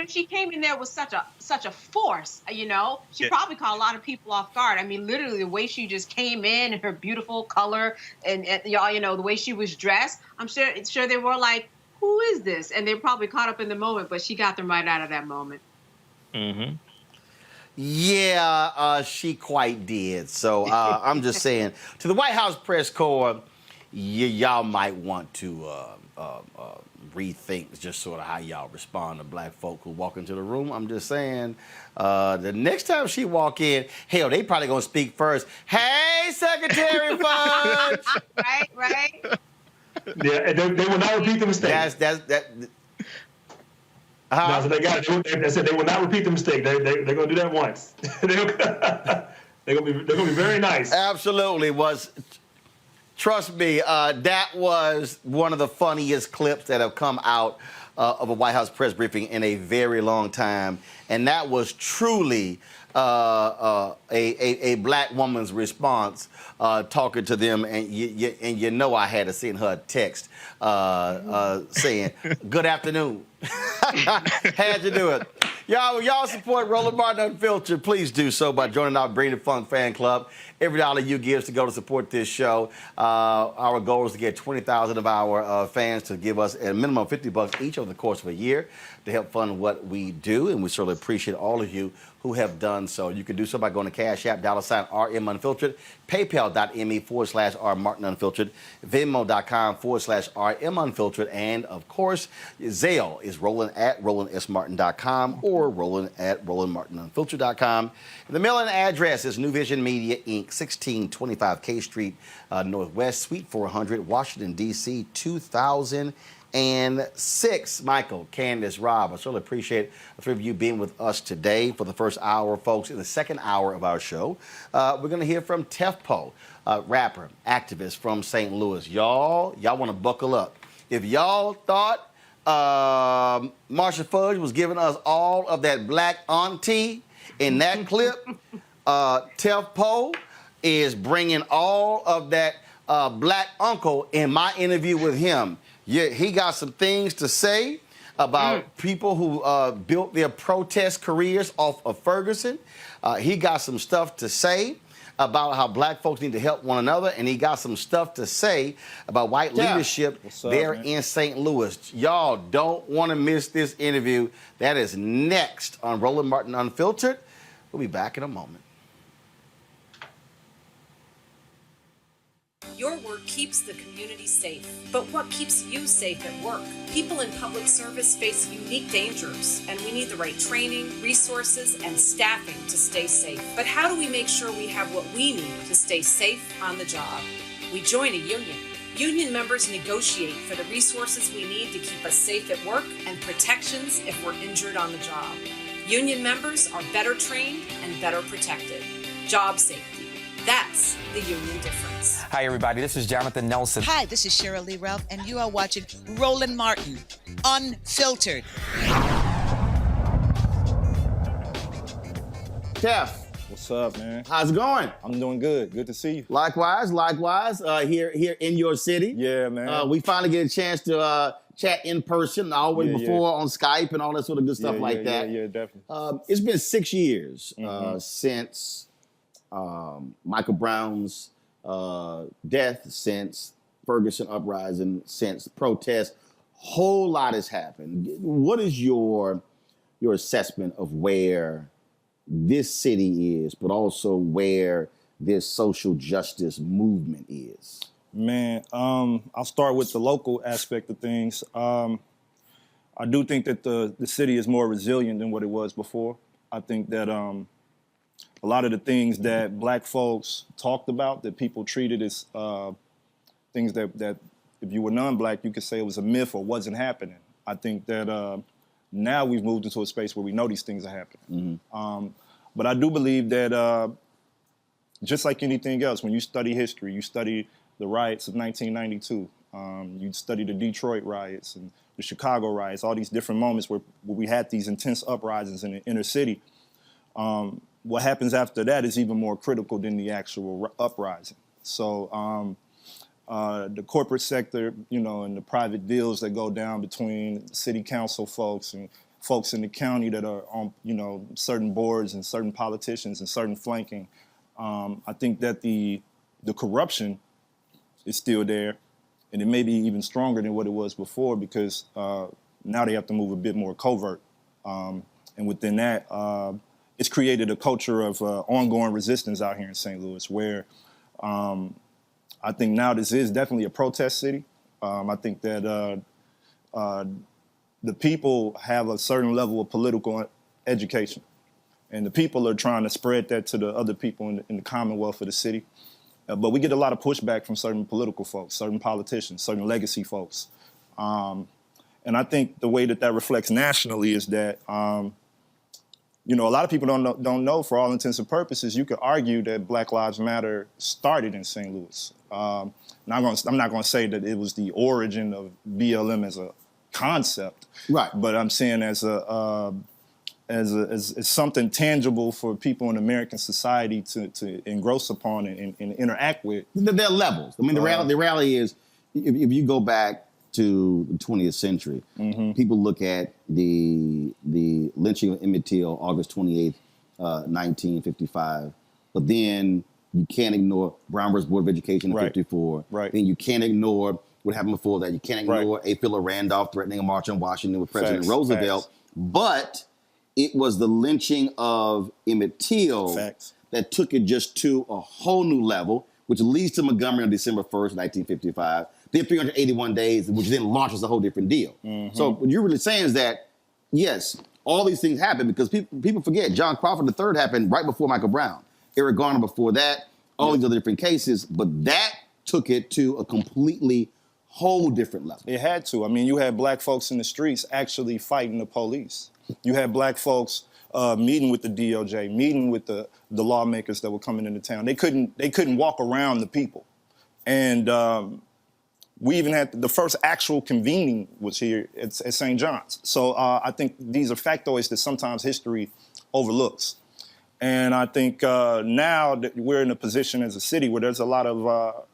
She came in there with such a force. She probably caught a lot of people off guard. I mean, literally the way she just came in and her beautiful color and the way she was dressed. I'm sure they were like, who is this? And they were probably caught up in the moment, but she got them right out of that moment. Mm-hmm. Yeah, she quite did. So I'm just saying, to the White House press corps, y'all might want to rethink just sort of how y'all respond to black folk who walk into the room. I'm just saying, the next time she walk in, hell, they probably gonna speak first. Hey, Secretary Fudge. Right. Yeah, and they will not repeat the mistake. No, so they said they will not repeat the mistake. They're gonna do that once. they're gonna be very nice. Absolutely was. Trust me, that was one of the funniest clips that have come out of a White House press briefing in a very long time, and that was truly a black woman's response talking to them, and I had to send her a text saying, "Good afternoon." Had to do it. Y'all support Roland Martin Unfiltered. Please do so by joining our Bring the Funk fan club. Every dollar you give to go to support this show. Our goal is to get 20,000 of our fans to give us a minimum of $50 each over the course of a year to help fund what we do, and we certainly appreciate all of you who have done so. You can do so by going to Cash App, $RM Unfiltered, PayPal.me/R Martin Unfiltered, Venmo.com/RM Unfiltered, and of course, Zelle is Roland@RolandSMartin.com or Roland@RolandMartinUnfiltered.com. The mailing address is New Vision Media, Inc., 1625 K Street, Northwest, Suite 400, Washington, D.C., 2006. Michael, Candace, Rob, I certainly appreciate the three of you being with us today for the first hour, folks. In the second hour of our show, we're going to hear from Tef Poe, rapper, activist from St. Louis. Y'all want to buckle up. If y'all thought Marcia Fudge was giving us all of that black auntie in that clip, Tef Poe is bringing all of that black uncle in my interview with him. Yeah, he got some things to say about people who built their protest careers off of Ferguson. He got some stuff to say about how black folks need to help one another, and he got some stuff to say about white leadership there in St. Louis. Y'all don't want to miss this interview. That is next on Roland Martin Unfiltered. We'll be back in a moment. Your work keeps the community safe. But what keeps you safe at work? People in public service face unique dangers, and we need the right training, resources, and staffing to stay safe. But how do we make sure we have what we need to stay safe on the job? We join a union. Union members negotiate for the resources we need to keep us safe at work and protections if we're injured on the job. Union members are better trained and better protected. Job safety. That's the union difference. Hi, everybody. This is Jonathan Nelson. Hi, this is Cheryl Lee Ralph, and you are watching Roland Martin Unfiltered. Tef. What's up, man? How's it going? I'm doing good. Good to see you. Likewise. Here in your city. Yeah, man. We finally get a chance to chat in person, always before on Skype and all that sort of good stuff like that. Yeah, definitely. It's been 6 years since Michael Brown's death, since Ferguson uprising, since protest. Whole lot has happened. What is your assessment of where this city is, but also where this social justice movement is? Man, I'll start with the local aspect of things. I do think that the city is more resilient than what it was before. I think that a lot of the things that black folks talked about, that people treated as things that if you were non-black, you could say it was a myth or wasn't happening. I think that now we've moved into a space where we know these things are happening. But I do believe that just like anything else, when you study history, you study the riots of 1992, you study the Detroit riots and the Chicago riots, all these different moments where we had these intense uprisings in the inner city. What happens after that is even more critical than the actual uprising. So the corporate sector, and the private deals that go down between city council folks and folks in the county that are on, certain boards and certain politicians and certain flanking. I think that the corruption is still there, and it may be even stronger than what it was before because now they have to move a bit more covert. And within that, it's created a culture of ongoing resistance out here in St. Louis where I think now this is definitely a protest city. I think that the people have a certain level of political education, and the people are trying to spread that to the other people in the commonwealth of the city. But we get a lot of pushback from certain political folks, certain politicians, certain legacy folks. And I think the way that reflects nationally is that, a lot of people don't know for all intents and purposes, you could argue that Black Lives Matter started in St. Louis. I'm not going to say that it was the origin of BLM as a concept, right? But I'm saying as something tangible for people in American society to engross upon and interact with. There are levels. I mean, the reality is, if you go back to the 20th century, people look at the lynching of Emmett Till, August 28th, 1955, but then you can't ignore Brown versus Board of Education in 54. Right. Then you can't ignore what happened before that. You can't ignore A. Philip Randolph threatening a march on Washington with President Roosevelt. But it was the lynching of Emmett Till that took it just to a whole new level, which leads to Montgomery on December 1st, 1955. Then 381 days, which then launches a whole different deal. So what you're really saying is that, yes, all these things happen because people forget John Crawford III happened right before Michael Brown. Eric Garner before that, all these other different cases, but that took it to a completely whole different level. It had to. I mean, you had black folks in the streets actually fighting the police. You had black folks meeting with the DOJ, meeting with the lawmakers that were coming into town. They couldn't walk around the people. And we even had the first actual convening was here at St. John's. So I think these are factoids that sometimes history overlooks. And I think now that we're in a position as a city where there's a lot of,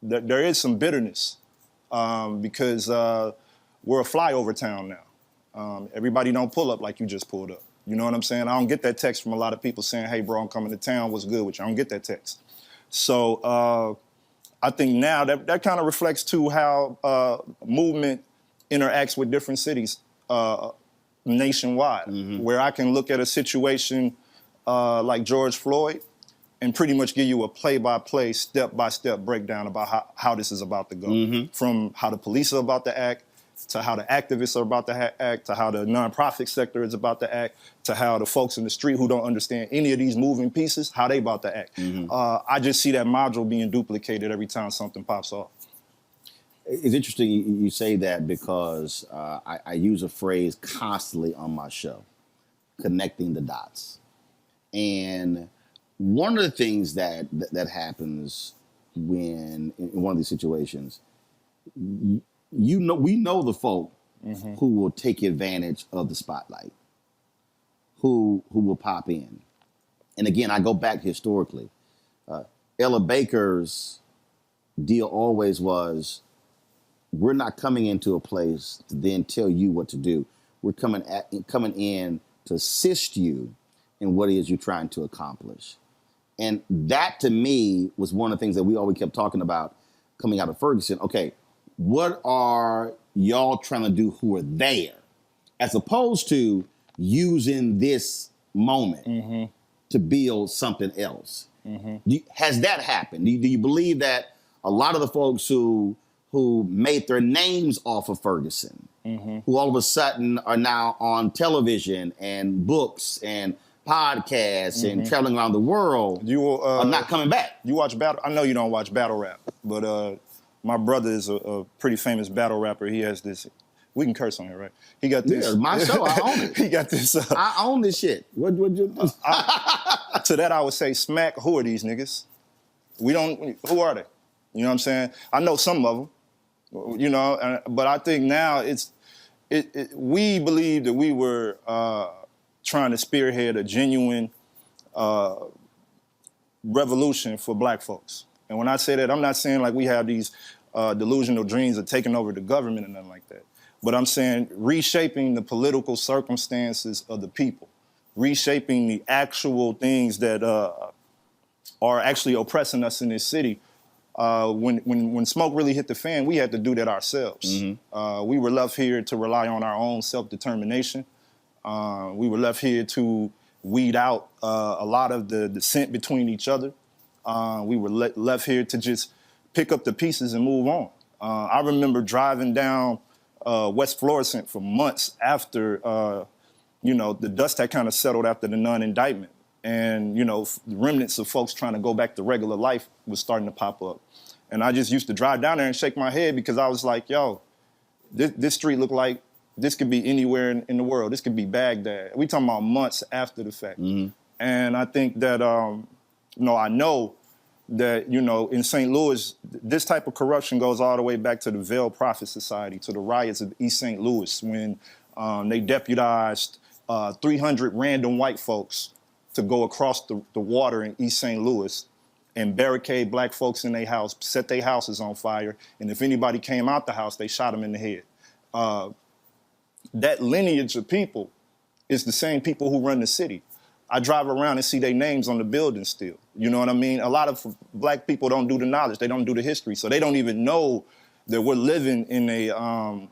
there is some bitterness because we're a flyover town now. Everybody don't pull up like you just pulled up. You know what I'm saying? I don't get that text from a lot of people saying, hey, bro, I'm coming to town. What's good with you? I don't get that text. So I think now that kind of reflects to how movement interacts with different cities nationwide, where I can look at a situation like George Floyd and pretty much give you a play-by-play, step-by-step breakdown about how this is about to go. From how the police are about to act, to how the activists are about to act, to how the nonprofit sector is about to act, to how the folks in the street who don't understand any of these moving pieces, how they about to act. I just see that module being duplicated every time something pops off. It's interesting you say that because I use a phrase constantly on my show, connecting the dots. And one of the things that happens when in one of these situations, we know the folk who will take advantage of the spotlight, who will pop in. And again, I go back historically. Ella Baker's deal always was, we're not coming into a place to then tell you what to do. We're coming in to assist you in what it is you're trying to accomplish. And that, to me, was one of the things that we always kept talking about coming out of Ferguson. Okay, what are y'all trying to do who are there? As opposed to using this moment to build something else. Has that happened? Do you believe that a lot of the folks who made their names off of Ferguson, who all of a sudden are now on television and books and podcasts and traveling around the world, are not coming back? You watch battle? I know you don't watch battle rap, but my brother is a pretty famous battle rapper. He has this. We can curse on here, right? He got this. Yeah, my show. I own it. He got this. I own this shit. What you? To that, I would say, smack. Who are these niggas? We don't. Who are they? You know what I'm saying? I know some of them. You know, but I think now we believe that we were trying to spearhead a genuine revolution for black folks. And when I say that, I'm not saying like we have these delusional dreams of taking over the government and nothing like that. But I'm saying reshaping the political circumstances of the people, reshaping the actual things that are actually oppressing us in this city. When smoke really hit the fan, we had to do that ourselves. We were left here to rely on our own self-determination. We were left here to weed out a lot of the dissent between each other. We were left here to just pick up the pieces and move on. I remember driving down West Florissant for months after, the dust had kind of settled after the non-indictment. And, the remnants of folks trying to go back to regular life was starting to pop up. And I just used to drive down there and shake my head because I was like, yo, this street looked like this could be anywhere in the world. This could be Baghdad. We talking about months after the fact. And I think that, I know that, in St. Louis, this type of corruption goes all the way back to the Veiled Prophet Society, to the riots of East St. Louis, when they deputized 300 random white folks to go across the water in East St. Louis and barricade black folks in their house, set their houses on fire, and if anybody came out the house, they shot them in the head. That lineage of people is the same people who run the city. I drive around and see their names on the building still. You know what I mean? A lot of black people don't do the knowledge. They don't do the history. So they don't even know that we're living in a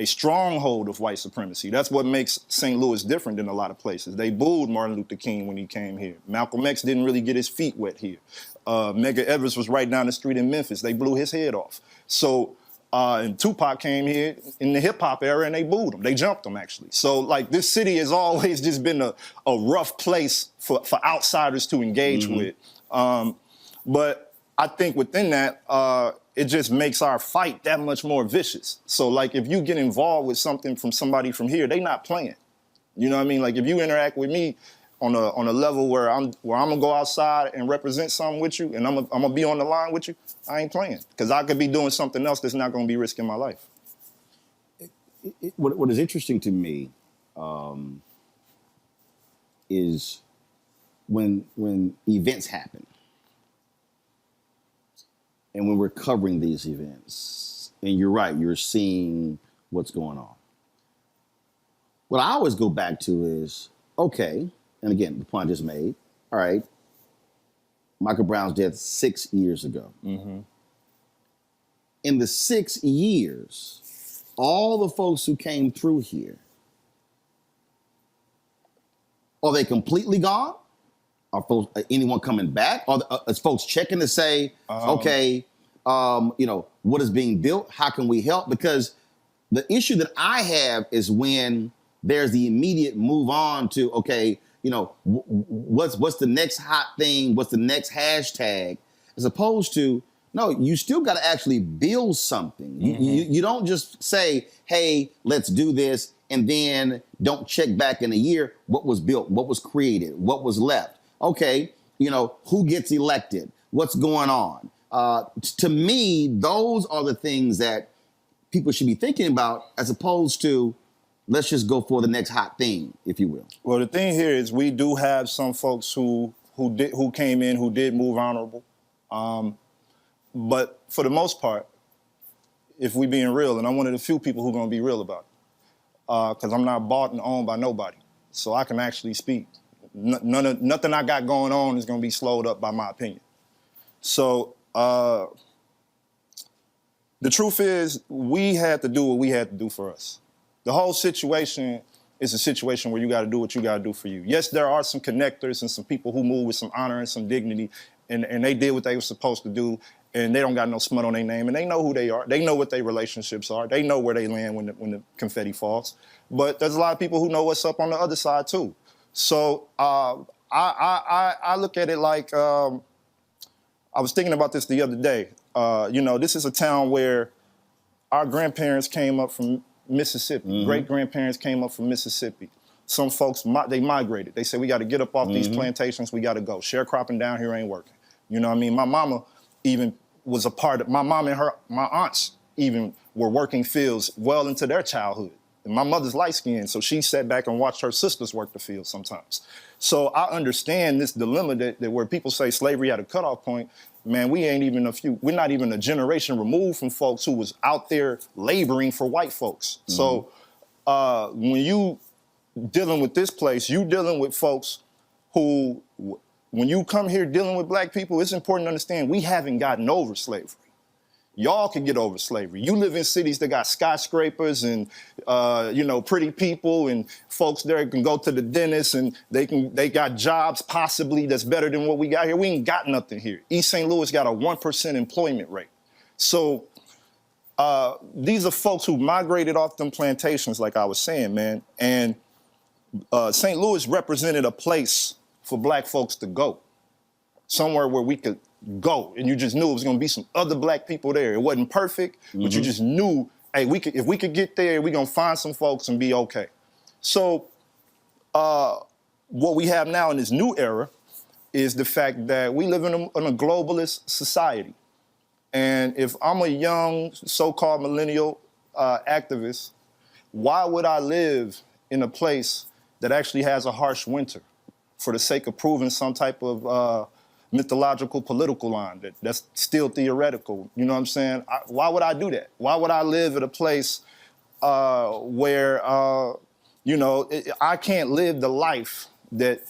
stronghold of white supremacy. That's what makes St. Louis different than a lot of places. They booed Martin Luther King when he came here. Malcolm X didn't really get his feet wet here. Medgar Evers was right down the street in Memphis. They blew his head off. So, and Tupac came here in the hip hop era and they booed him. They jumped him, actually. So, like, this city has always just been a rough place for outsiders to engage with. But I think within that, it just makes our fight that much more vicious. So, like, if you get involved with something from somebody from here, they not playing. You know what I mean? Like, if you interact with me on a level where I'm gonna go outside and represent something with you, and I'm gonna be on the line with you, I ain't playing, because I could be doing something else that's not gonna be risking my life. What is interesting to me is when events happen, and when we're covering these events, and you're right, you're seeing what's going on. What I always go back to is, okay, and again, the point I just made, all right, Michael Brown's death 6 years ago. In the 6 years, all the folks who came through here, are they completely gone? Are folks, anyone coming back? Is folks checking to say, okay, what is being built? How can we help? Because the issue that I have is when there's the immediate move on to, okay, what's the next hot thing? What's the next hashtag? As opposed to, no, you still got to actually build something. You don't just say, hey, let's do this, and then don't check back in a year what was built, what was created, what was left. Okay, who gets elected? What's going on? To me, those are the things that people should be thinking about, as opposed to, let's just go for the next hot thing, if you will. Well, the thing here is we do have some folks who came in who did move honorable. But for the most part, if we being real, and I'm one of the few people who are going to be real about it, because I'm not bought and owned by nobody, so I can actually speak. Nothing I got going on is going to be slowed up by my opinion. So the truth is, we had to do what we had to do for us. The whole situation is a situation where you got to do what you got to do for you. Yes, there are some connectors and some people who move with some honor and some dignity, and they did what they were supposed to do, and they don't got no smut on their name, and they know who they are. They know what their relationships are. They know where they land when the confetti falls. But there's a lot of people who know what's up on the other side too. So I look at it like, I was thinking about this the other day. This is a town where our grandparents came up from Mississippi. Great-grandparents came up from Mississippi. Some folks, they migrated. They said, we got to get up off these plantations. We got to go. Sharecropping down here ain't working. You know what I mean? My mama even was a part of, my mom and my aunts even were working fields well into their childhood. And my mother's light-skinned, so she sat back and watched her sisters work the fields sometimes. So I understand this dilemma that where people say slavery at a cutoff point. man, we're not even a generation removed from folks who was out there laboring for white folks. Mm-hmm. So when you dealing with this place, you dealing with folks who, when you come here dealing with black people, it's important to understand we haven't gotten over slavery. Y'all can get over slavery. You live in cities that got skyscrapers and pretty people and folks there can go to the dentist and they got jobs possibly that's better than what we got here. We ain't got nothing here. East St. Louis got a 1% employment rate. So these are folks who migrated off them plantations, like I was saying, man. And St. Louis represented a place for black folks to go, somewhere where we could go, and you just knew it was gonna be some other black people there. It wasn't perfect, but you just knew, hey, if we could get there, we gonna find some folks and be okay. So what we have now in this new era is the fact that we live in a globalist society. And if I'm a young so-called millennial activist, why would I live in a place that actually has a harsh winter for the sake of proving some type of mythological political line that's still theoretical? You know what I'm saying? Why would I do that? Why would I live at a place where I can't live the life that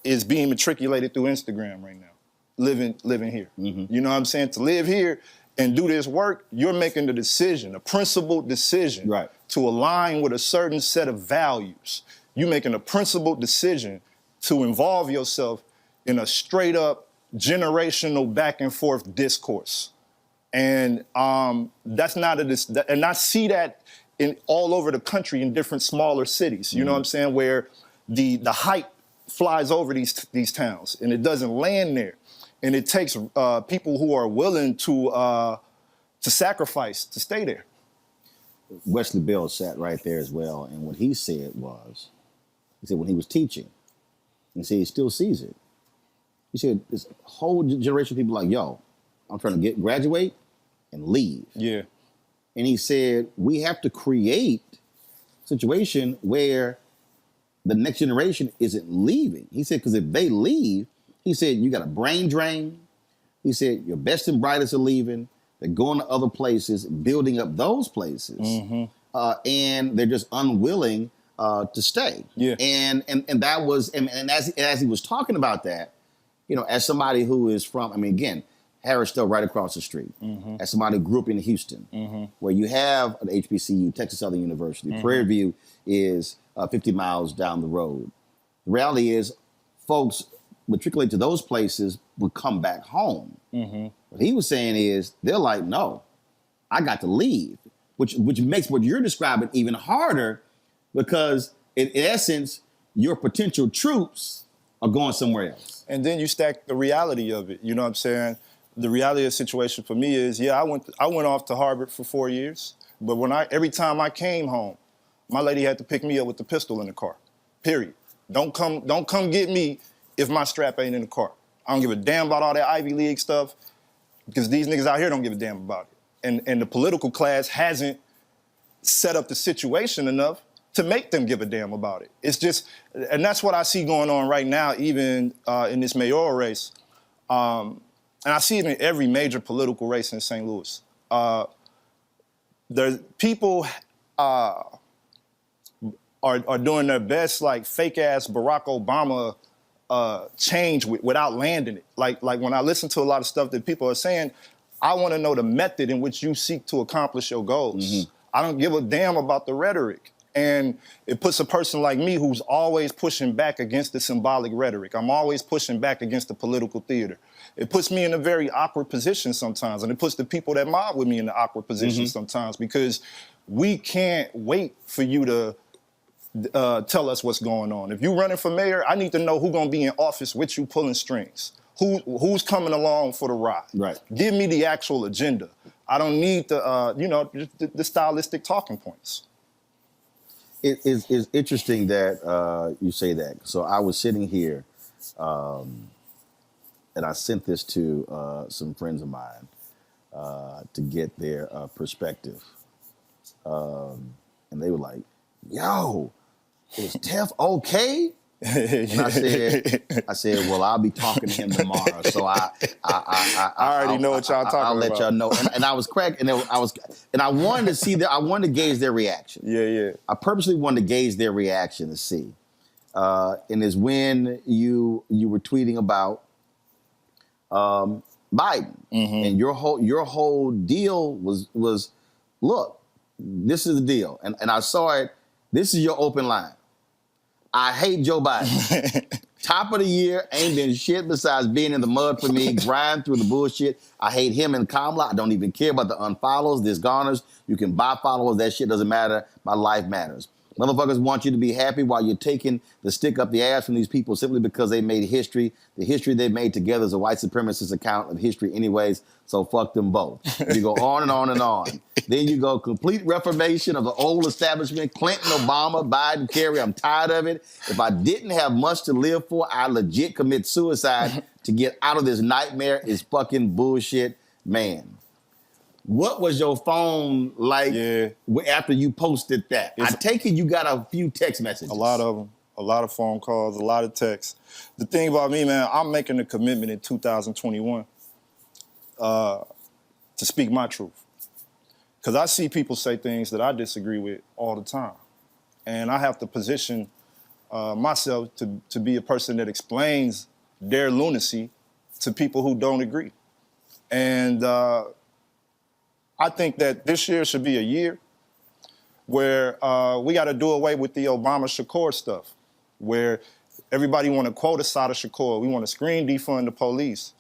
is being matriculated through Instagram right now, living here? You know what I'm saying? To live here and do this work, you're making the decision, a principled decision, to align with a certain set of values. You're making a principled decision to involve yourself in a straight up generational back and forth discourse. And that's not and I see that in all over the country in different smaller cities, you know what I'm saying, where the hype flies over these towns and it doesn't land there. And it takes people who are willing to sacrifice to stay there. Wesley Bell sat right there as well, and what he said was, when he was teaching, he said he still sees it. He said this whole generation of people like, yo, I'm trying to graduate and leave. Yeah. And he said, we have to create a situation where the next generation isn't leaving. He said, because if they leave, he said, you got a brain drain. He said, your best and brightest are leaving. They're going to other places, building up those places. And they're just unwilling to stay. Yeah. And that was, and as he was talking about that, as somebody who is from, again, Harrisdale right across the street, as somebody who grew up in Houston, where you have an HBCU, Texas Southern University, Prairie View is 50 miles down the road. The reality is folks matriculate to those places would come back home. What he was saying is, they're like, no, I got to leave, which makes what you're describing even harder, because in essence, your potential troops are going somewhere else. And then you stack the reality of it. You know what I'm saying? The reality of the situation for me is, I went off to Harvard for 4 years, but every time I came home, my lady had to pick me up with the pistol in the car. Period. Don't come get me if my strap ain't in the car. I don't give a damn about all that Ivy League stuff, because these niggas out here don't give a damn about it. And the political class hasn't set up the situation enough to make them give a damn about it. It's just, and that's what I see going on right now, even in this mayoral race. And I see it in every major political race in St. Louis. People are doing their best, like fake-ass Barack Obama change without landing it. Like when I listen to a lot of stuff that people are saying, I want to know the method in which you seek to accomplish your goals. I don't give a damn about the rhetoric. And it puts a person like me who's always pushing back against the symbolic rhetoric. I'm always pushing back against the political theater. It puts me in a very awkward position sometimes, and it puts the people that mob with me in an awkward position sometimes, because we can't wait for you to tell us what's going on. If you're running for mayor, I need to know who's going to be in office with you pulling strings. Who's coming along for the ride? Right. Give me the actual agenda. I don't need the stylistic talking points. It is interesting that you say that. So I was sitting here, and I sent this to some friends of mine to get their perspective. And they were like, yo, is Tef okay? And I said, well, I'll be talking to him tomorrow. So I already know what y'all talking about. I'll let y'all know. And I was cracking. And I wanted to see I wanted to gauge their reaction. Yeah. I purposely wanted to gauge their reaction to see. And it's when you were tweeting about Biden, and your whole deal was look, this is the deal, and I saw it. This is your open line. I hate Joe Biden. Top of the year, ain't been shit besides being in the mud for me, grind through the bullshit. I hate him and Kamala. I don't even care about the unfollows, disgarners. You can buy followers. That shit doesn't matter. My life matters. Motherfuckers want you to be happy while you're taking the stick up the ass from these people simply because they made history. The history they made together is a white supremacist account of history anyways, so fuck them both. You go on and on and on. Then you go complete reformation of the old establishment, Clinton, Obama, Biden, Kerry. I'm tired of it. If I didn't have much to live for, I'd legit commit suicide to get out of this nightmare. It's fucking bullshit, man. What was your phone like after you posted that? I take it you got a few text messages. A lot of them. A lot of phone calls, a lot of texts. The thing about me, man, I'm making a commitment in 2021 to speak my truth. Because I see people say things that I disagree with all the time. And I have to position myself to be a person that explains their lunacy to people who don't agree. And I think that this year should be a year where we got to do away with the Obama Shakur stuff, where everybody want to quote Assata Shakur. We want to screen defund the police.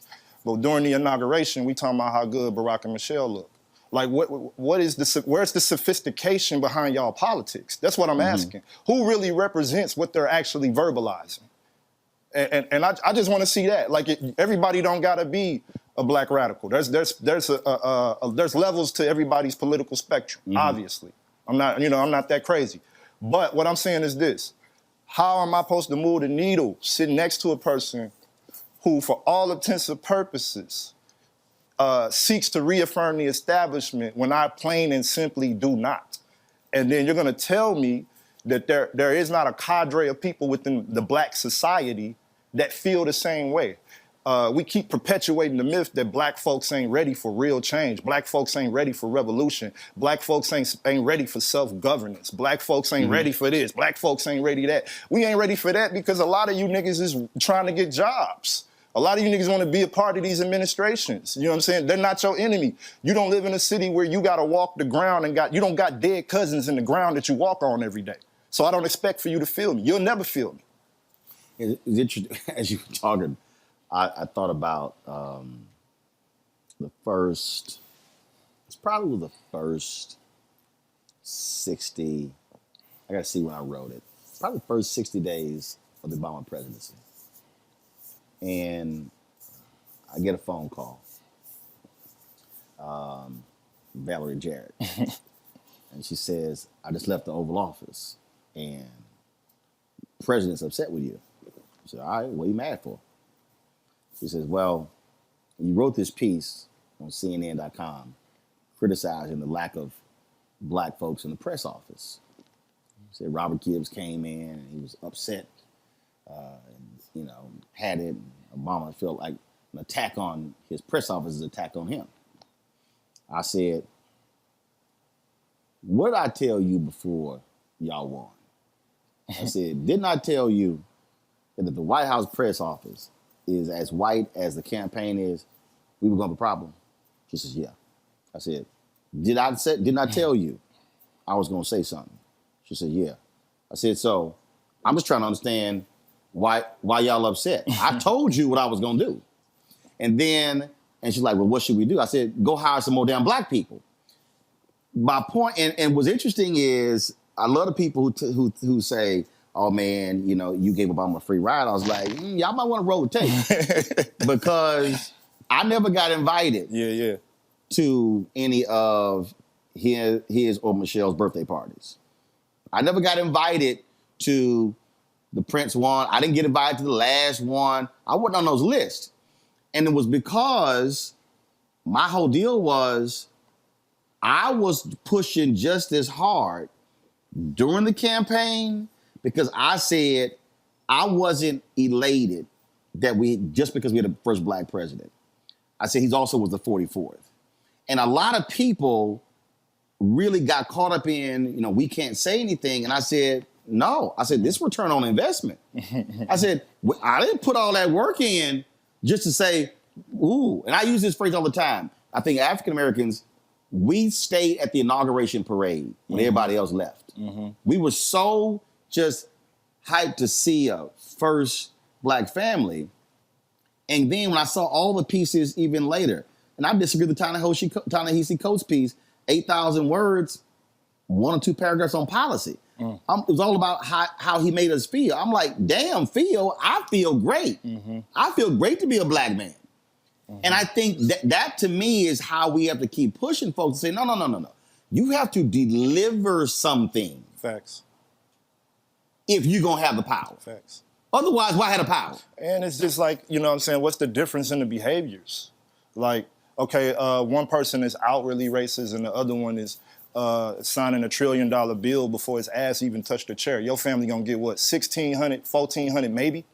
But during the inauguration, we talking about how good Barack and Michelle look. Like, where's the sophistication behind y'all politics? That's what I'm asking. Who really represents what they're actually verbalizing? And I just want to see that. Like, everybody don't got to be a black radical. There's levels to everybody's political spectrum, obviously. I'm not that crazy. But what I'm saying is this. How am I supposed to move the needle sitting next to a person who, for all intents and purposes, seeks to reaffirm the establishment when I plain and simply do not? And then you're going to tell me that there is not a cadre of people within the black society that feel the same way. We keep perpetuating the myth that black folks ain't ready for real change. Black folks ain't ready for revolution. Black folks ain't ready for self-governance. Black folks ain't ready for this. Black folks ain't ready that. We ain't ready for that because a lot of you niggas is trying to get jobs. A lot of you niggas want to be a part of these administrations. You know what I'm saying? They're not your enemy. You don't live in a city where you got to walk the ground and you don't got dead cousins in the ground that you walk on every day. So I don't expect for you to feel me. You'll never feel me. It's interesting, as you were talking, I thought about the first 60, I got to see when I wrote it, probably the first 60 days of the Obama presidency. And I get a phone call, Valerie Jarrett, and she says, I just left the Oval Office and the president's upset with you. I said, all right, what are you mad for? She says, well, you wrote this piece on CNN.com criticizing the lack of black folks in the press office. She said Robert Gibbs came in and he was upset and, had it. Obama felt like an attack on his press office is an attack on him. I said, what did I tell you before y'all won? I said, didn't I tell you that if the White House press office is as white as the campaign is, we were going to have a problem? She says, yeah. I said, didn't I tell you I was going to say something? She said, yeah. I said, so I'm just trying to understand why y'all upset. I told you what I was going to do. And she's like, well, what should we do? I said, go hire some more damn black people. My point, and what's interesting is, I love the people who say, oh man, you gave Obama a free ride. I was like, y'all might want to roll the tape. Because I never got invited to any of his or Michelle's birthday parties. I never got invited to the Prince one. I didn't get invited to the last one. I wasn't on those lists. And it was because my whole deal was I was pushing just as hard during the campaign because I said I wasn't elated that just because we had the first black president. I said he also was the 44th. And a lot of people really got caught up in, we can't say anything. And I said, no. I said, this return on investment. I said, I didn't put all that work in just to say, ooh. And I use this phrase all the time. I think African Americans, we stayed at the inauguration parade when everybody else left. We were so just hyped to see a first black family. And then when I saw all the pieces even later, and I disagree with the Ta-Nehisi Coates piece, 8,000 words, 1 or 2 paragraphs on policy. It was all about how he made us feel. I'm like, damn, I feel great. I feel great to be a black man. And I think that to me is how we have to keep pushing folks to say, no. You have to deliver something. Facts. If you're going to have the power. Facts. Otherwise, why have the power? And it's just like, what's the difference in the behaviors? Like, okay, one person is outwardly racist and the other one is signing $1 trillion bill before his ass even touched the chair. Your family gonna get what, 1,600, 1,400 maybe?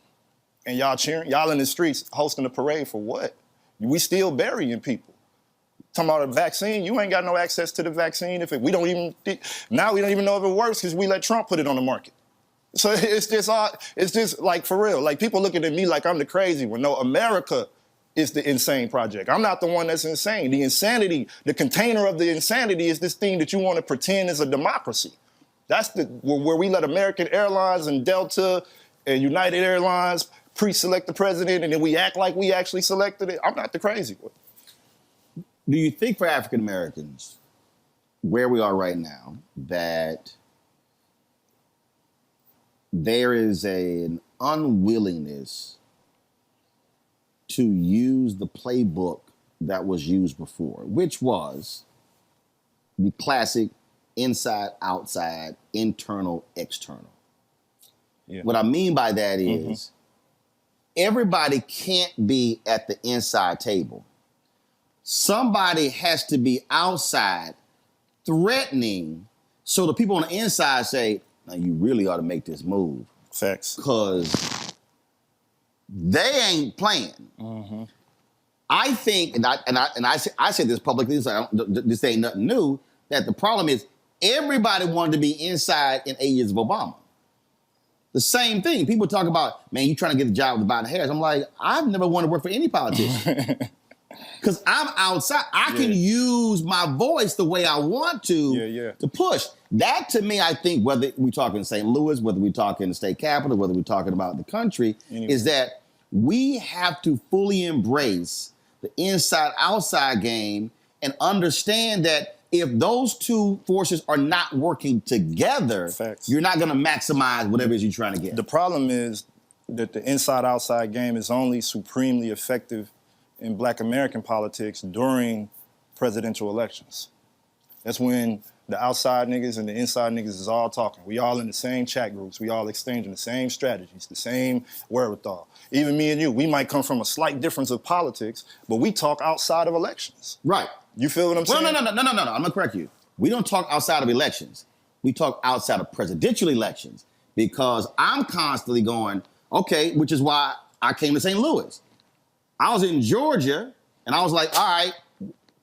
And y'all cheering? Y'all in the streets hosting a parade for what? We still burying people. Talking about a vaccine, you ain't got no access to the vaccine. We don't even know if it works because we let Trump put it on the market. So it's just like, for real. Like, people looking at me like I'm the crazy one. No, America is the insane project. I'm not the one that's insane. The insanity, the container of the insanity is this thing that you want to pretend is a democracy. That's where we let American Airlines and Delta and United Airlines pre-select the president and then we act like we actually selected it. I'm not the crazy one. Do you think for African Americans, where we are right now, that there is an unwillingness to use the playbook that was used before, which was the classic inside, outside, internal, external? Yeah. What I mean by that is everybody can't be at the inside table. Somebody has to be outside threatening so the people on the inside say, now you really ought to make this move. Facts. Because they ain't playing. I think, and I said this publicly, this ain't nothing new, that the problem is everybody wanted to be inside in 8 years of Obama. The same thing. People talk about, man, you trying to get a job with Biden Harris. I'm like, I've never wanted to work for any politician. Because I'm outside. I can use my voice the way I want to push. That, to me, I think, whether we're talking St. Louis, whether we're talking the state capitol, whether we're talking about the country, is that we have to fully embrace the inside-outside game and understand that if those two forces are not working together, you're not going to maximize whatever it is you're trying to get. The problem is that the inside-outside game is only supremely effective in Black American politics during presidential elections. That's when the outside niggas and the inside niggas is all talking. We all in the same chat groups. We all exchanging the same strategies, the same wherewithal. Even me and you, we might come from a slight difference of politics, but we talk outside of elections. Right. You feel what I'm saying? No. I'm gonna correct you. We don't talk outside of elections. We talk outside of presidential elections because I'm constantly going, okay, which is why I came to St. Louis. I was in Georgia, and I was like, all right,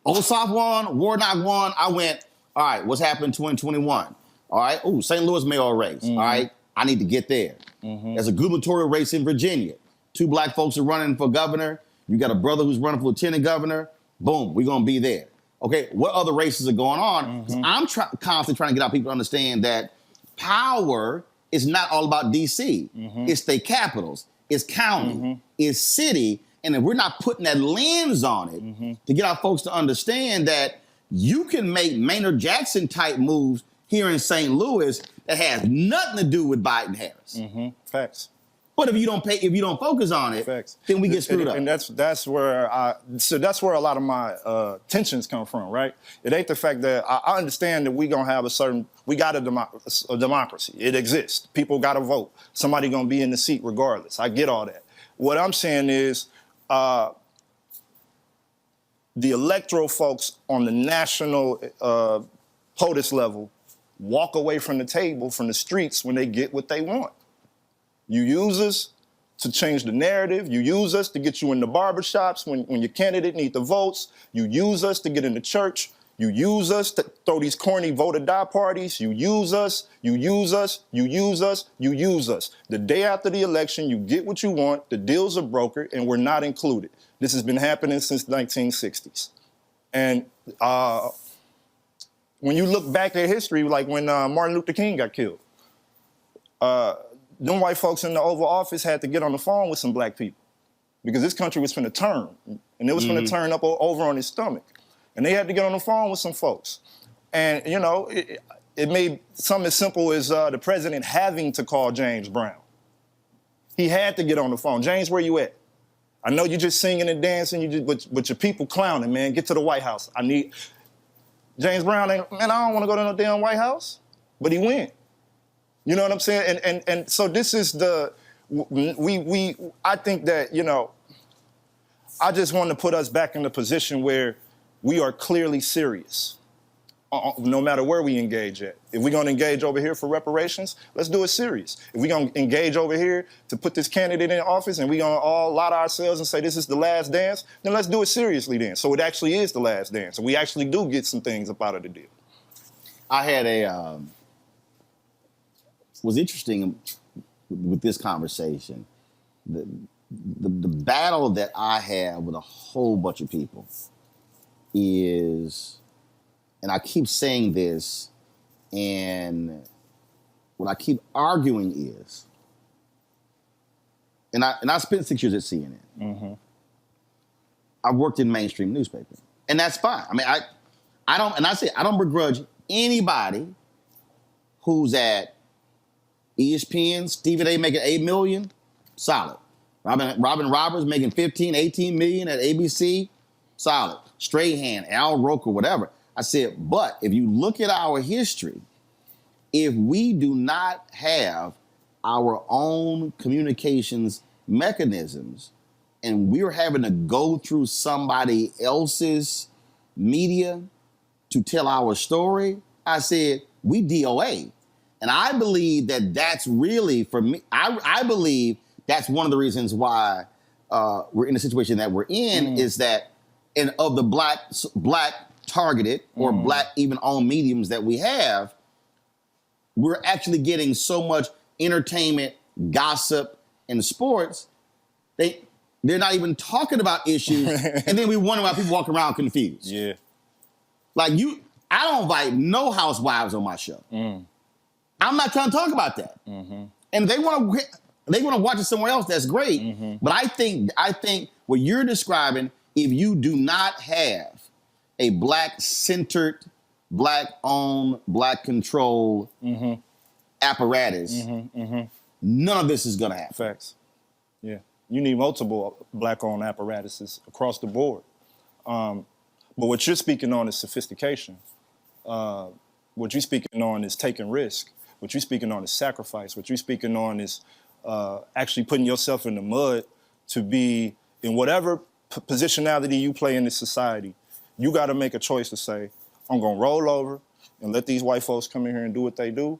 Ossoff won, Warnock won. I went, all right, what's happened in 2021? All right, St. Louis mayoral race. All right, I need to get there. There's a gubernatorial race in Virginia. 2 black folks are running for governor. You got a brother who's running for lieutenant governor. Boom, we're going to be there. Okay, what other races are going on? I'm constantly trying to get our people to understand that power is not all about D.C. It's state capitals. It's county. It's city. And if we're not putting that lens on it to get our folks to understand that you can make Maynard Jackson type moves here in St. Louis that has nothing to do with Biden Harris. Facts. But if you don't focus on it, then we get screwed up. And that's where a lot of my tensions come from, right? It ain't the fact that I understand that we got a democracy. It exists. People got to vote. Somebody gonna be in the seat regardless. I get all that. What I'm saying is, the electoral folks on the national POTUS level walk away from the table, from the streets, when they get what they want. You use us to change the narrative. You use us to get you in the barbershops when your candidate need the votes. You use us to get in the church. You use us to throw these corny vote or die parties. You use us, you use us, you use us, you use us. The day after the election, you get what you want, the deals are brokered, and we're not included. This has been happening since the 1960s. And when you look back at history, like when Martin Luther King got killed, them white folks in the Oval Office had to get on the phone with some black people because this country was finna turn, and it was finna turn up over on its stomach. And they had to get on the phone with some folks. And, you know, it made something as simple as the president having to call James Brown. He had to get on the phone. James, where you at? I know you're just singing and dancing, but your people clowning, man. Get to the White House. James Brown man, I don't want to go to no damn White House. But he went. You know what I'm saying? And so this is I think that, you know, I just want to put us back in the position where we are clearly serious, no matter where we engage at. If we're going to engage over here for reparations, let's do it serious. If we're going to engage over here to put this candidate in office and we're going to all lot ourselves and say this is the last dance, then let's do it seriously then. So it actually is the last dance, and we actually do get some things up out of the deal. I had was interesting with this conversation, the battle that I have with a whole bunch of people is, and I keep saying this, and what I keep arguing is, and I spent 6 years at CNN. Mm-hmm. I've worked in mainstream newspaper, and that's fine. I mean, I don't begrudge anybody who's at ESPN, Stephen A. making $8 million, solid. Robin Roberts making 15, 18 million at ABC, solid. Strahan, Al Roker, whatever. I said, but if you look at our history, if we do not have our own communications mechanisms and we're having to go through somebody else's media to tell our story, I said, we DOA. And I believe that that's really, for me, I believe that's one of the reasons why we're in the situation that we're in, is that of the black targeted or black even owned mediums that we have, we're actually getting so much entertainment, gossip, and sports, they're not even talking about issues, and then we wonder why people walk around confused. Yeah. Like I don't invite no housewives on my show. I'm not trying to talk about that. Mm-hmm. And they want to watch it somewhere else. That's great. Mm-hmm. But I think what you're describing, if you do not have a black-centered, black-owned, black-controlled apparatus, none of this is going to happen. Facts. Yeah. You need multiple black-owned apparatuses across the board. But what you're speaking on is sophistication. What you're speaking on is taking risk. What you're speaking on is sacrifice. What you're speaking on is actually putting yourself in the mud to be in whatever positionality you play in this society. You got to make a choice to say, I'm going to roll over and let these white folks come in here and do what they do,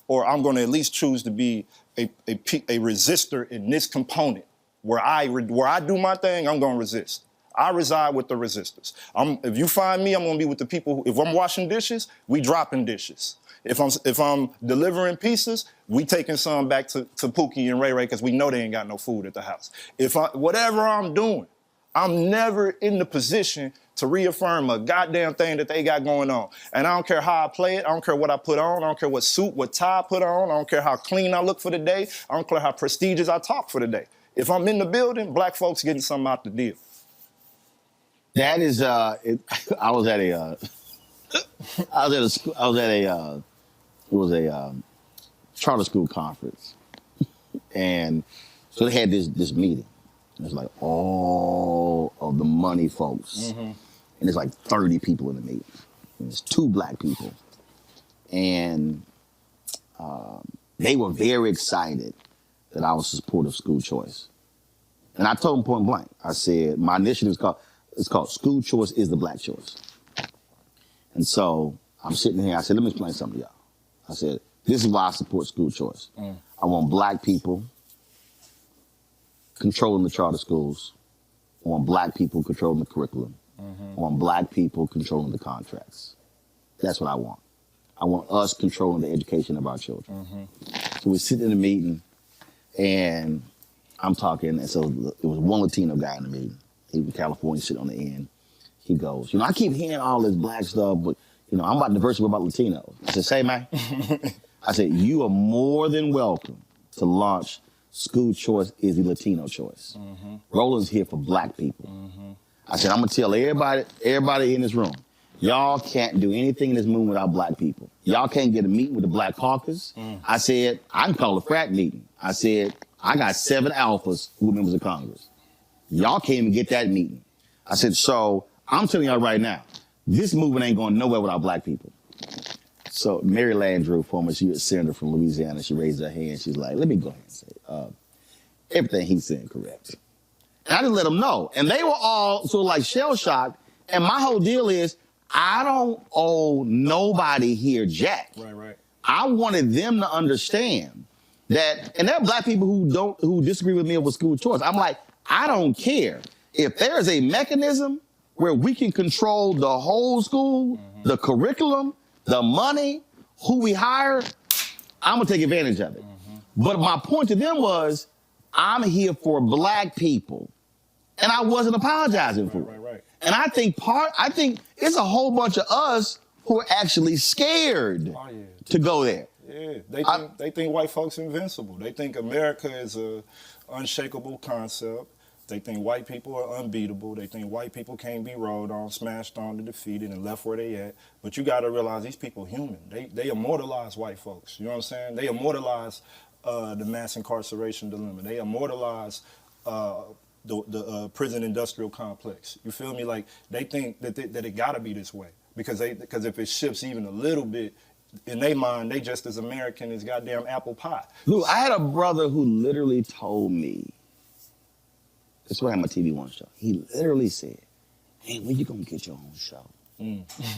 or I'm going to at least choose to be a resistor in this component. Where I do my thing, I'm going to resist. I reside with the resistors. If you find me, I'm going to be with the people if I'm washing dishes, we dropping dishes. If I'm delivering pizzas, we taking some back to Pookie and Ray Ray because we know they ain't got no food at the house. Whatever I'm doing, I'm never in the position to reaffirm a goddamn thing that they got going on. And I don't care how I play it. I don't care what I put on. I don't care what suit, what tie I put on. I don't care how clean I look for the day. I don't care how prestigious I talk for the day. If I'm in the building, black folks getting something out the deal. That is, I was at a charter school conference, and so they had this meeting. It's like all of the money folks, and there's like 30 people in the meeting. And there's 2 black people, and they were very excited that I was supportive of school choice. And I told them point blank, I said, my initiative is called School Choice is the Black Choice. And so I'm sitting here, I said, let me explain something to y'all. I said, this is why I support school choice. I want black people controlling the charter schools. I want black people controlling the curriculum. I want black people controlling the contracts. That's what I want. I want us controlling the education of our children. So we sit in a meeting, and I'm talking, and so it was one Latino guy in the meeting. He was in California, sitting on the end. He goes, I keep hearing all this black stuff, but, I'm about diversity, what about Latinos? I said, say, man. I said, you are more than welcome to launch School Choice is the Latino choice. Roland's here for black people. I said, I'm going to tell everybody in this room, y'all can't do anything in this movement without black people. Y'all can't get a meeting with the Black Caucus. I said, I can call a frat meeting. I said, I got 7 alphas who are members of Congress. Y'all can't even get that meeting. I said, so I'm telling y'all right now, this movement ain't going nowhere without black people. So Mary Landrieu, former U.S. Senator from Louisiana, she raised her hand. She's like, let me go ahead and say, everything he's saying correct. And I just let them know. And they were all sort of like shell-shocked. And my whole deal is, I don't owe nobody here jack. Right. I wanted them to understand that, and there are black people who disagree with me over school choice. I'm like, I don't care. If there's a mechanism where we can control the whole school, the curriculum, the money, who we hire, I'm gonna take advantage of it. But my point to them was, I'm here for black people. And I wasn't apologizing for it. Right. And I think it's a whole bunch of us who are actually scared to go there. Yeah, they think white folks are invincible. They think America is a unshakable concept. They think white people are unbeatable. They think white people can't be rolled on, smashed on, and defeated, and left where they at. But you got to realize these people are human. They immortalize white folks. You know what I'm saying? They immortalize the mass incarceration dilemma. They immortalize the prison industrial complex. You feel me? Like, they think that it got to be this way because if it shifts even a little bit, in their mind, they just as American as goddamn apple pie. Look, I had a brother who literally told me, that's why I had my TV One show. He literally said, hey, when you gonna get your own show?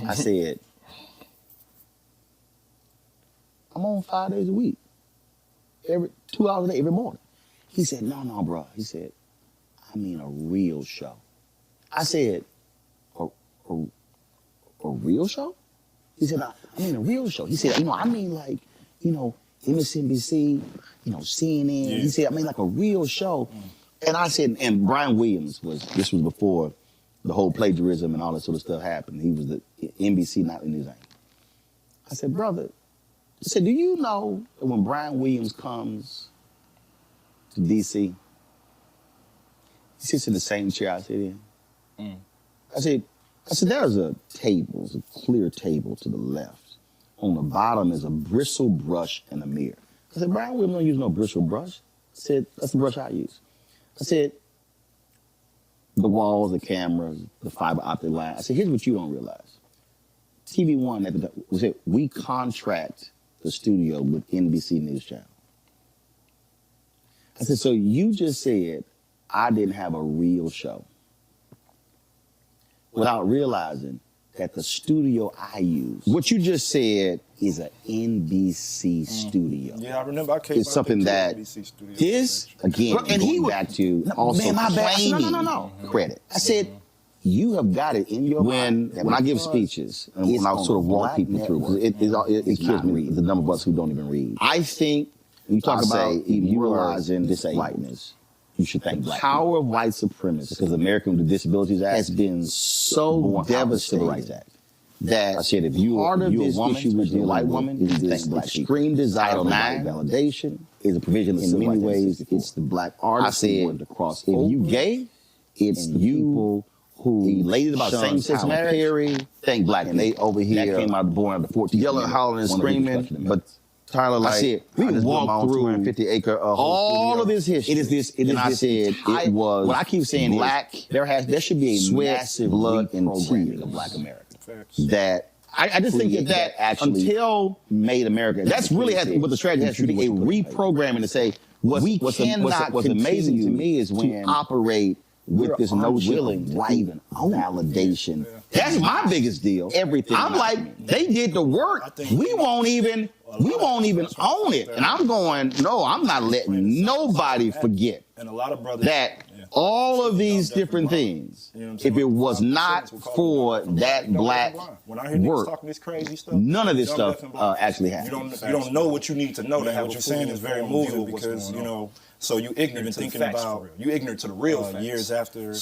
I said, I'm on 5 days a week, 2 hours a day, every morning. He said, no, bro. He said, I mean a real show. I said, a real show? He said, I mean a real show. He said, I mean like, MSNBC, CNN. Yeah. He said, I mean like a real show. And I said, and Brian Williams this was before the whole plagiarism and all that sort of stuff happened. He was the NBC Nightly News anchor. I said, brother, I said, do you know that when Brian Williams comes to DC, he sits in the same chair I sit in? I said, there's a clear table to the left. On the bottom is a bristle brush and a mirror. I said, Brian Williams don't use no bristle brush. I said, that's the brush I use. I said, the walls, the cameras, the fiber optic line. I said, here's what you don't realize. TV One, we contract the studio with NBC News Channel. I said, so you just said I didn't have a real show without realizing that the studio I use, what you just said is an NBC studio. Yeah, I remember I came It's something that this, again, and he went back to also claiming credit. I said, you have got it in your mind. When I give speeches, and when I sort of walk people through, it kills me, the number of us who don't even read. I think when you talk about demoralizing whiteness, you should thank black people. The power of white supremacy, because the American with Disabilities Act has been so devastating that I said, if you are a woman, issue with your white woman, is this extreme desire for validation, is a provision in many ways. It's the black artist. I said, if you gay, it's the people who elated about same-sex marriage. Thank black, and they over here that came out born under 14, yelling, hollering, and screaming. But Tyler, like, I said, we can walk through 250-acre all of this history. It was. What I keep saying black. There should be a massive blood and tears of Black America. That I just think that actually until made America. That's really what the strategy has to be, a reprogramming to say what's amazing to me is when operate with this notion of right and validation. That's my biggest deal. Everything. I'm like, they did the work. We won't even own it. And I'm going, no, I'm not letting nobody forget that all of these different things, if it was not for that black work, none of this stuff actually happened. You don't know what you need to know to have what you're saying is very moving because, so you ignorant thinking about, you ignorant to the real facts. Years after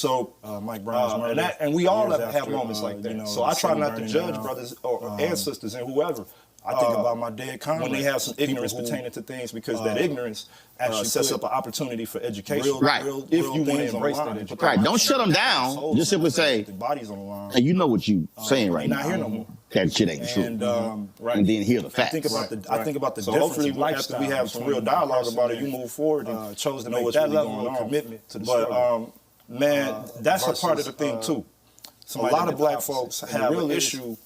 Mike Brown's murder. And we all have moments like that. So I try not to judge brothers or ancestors and whoever. I think about my dead comrades when they have some ignorance pertaining to things because that ignorance actually sets up an opportunity for education. Right. If you want to embrace that education. Right. Don't shut them down. Just simply say, hey, you know what you saying right now. Not here no more. That shit ain't true. And then hear the facts. I think about the difference. Hopefully, after we have some real dialogue about it, you move forward and chose to know that level of commitment to the struggle. But man, that's a part of the thing too. A lot of black folks have an issue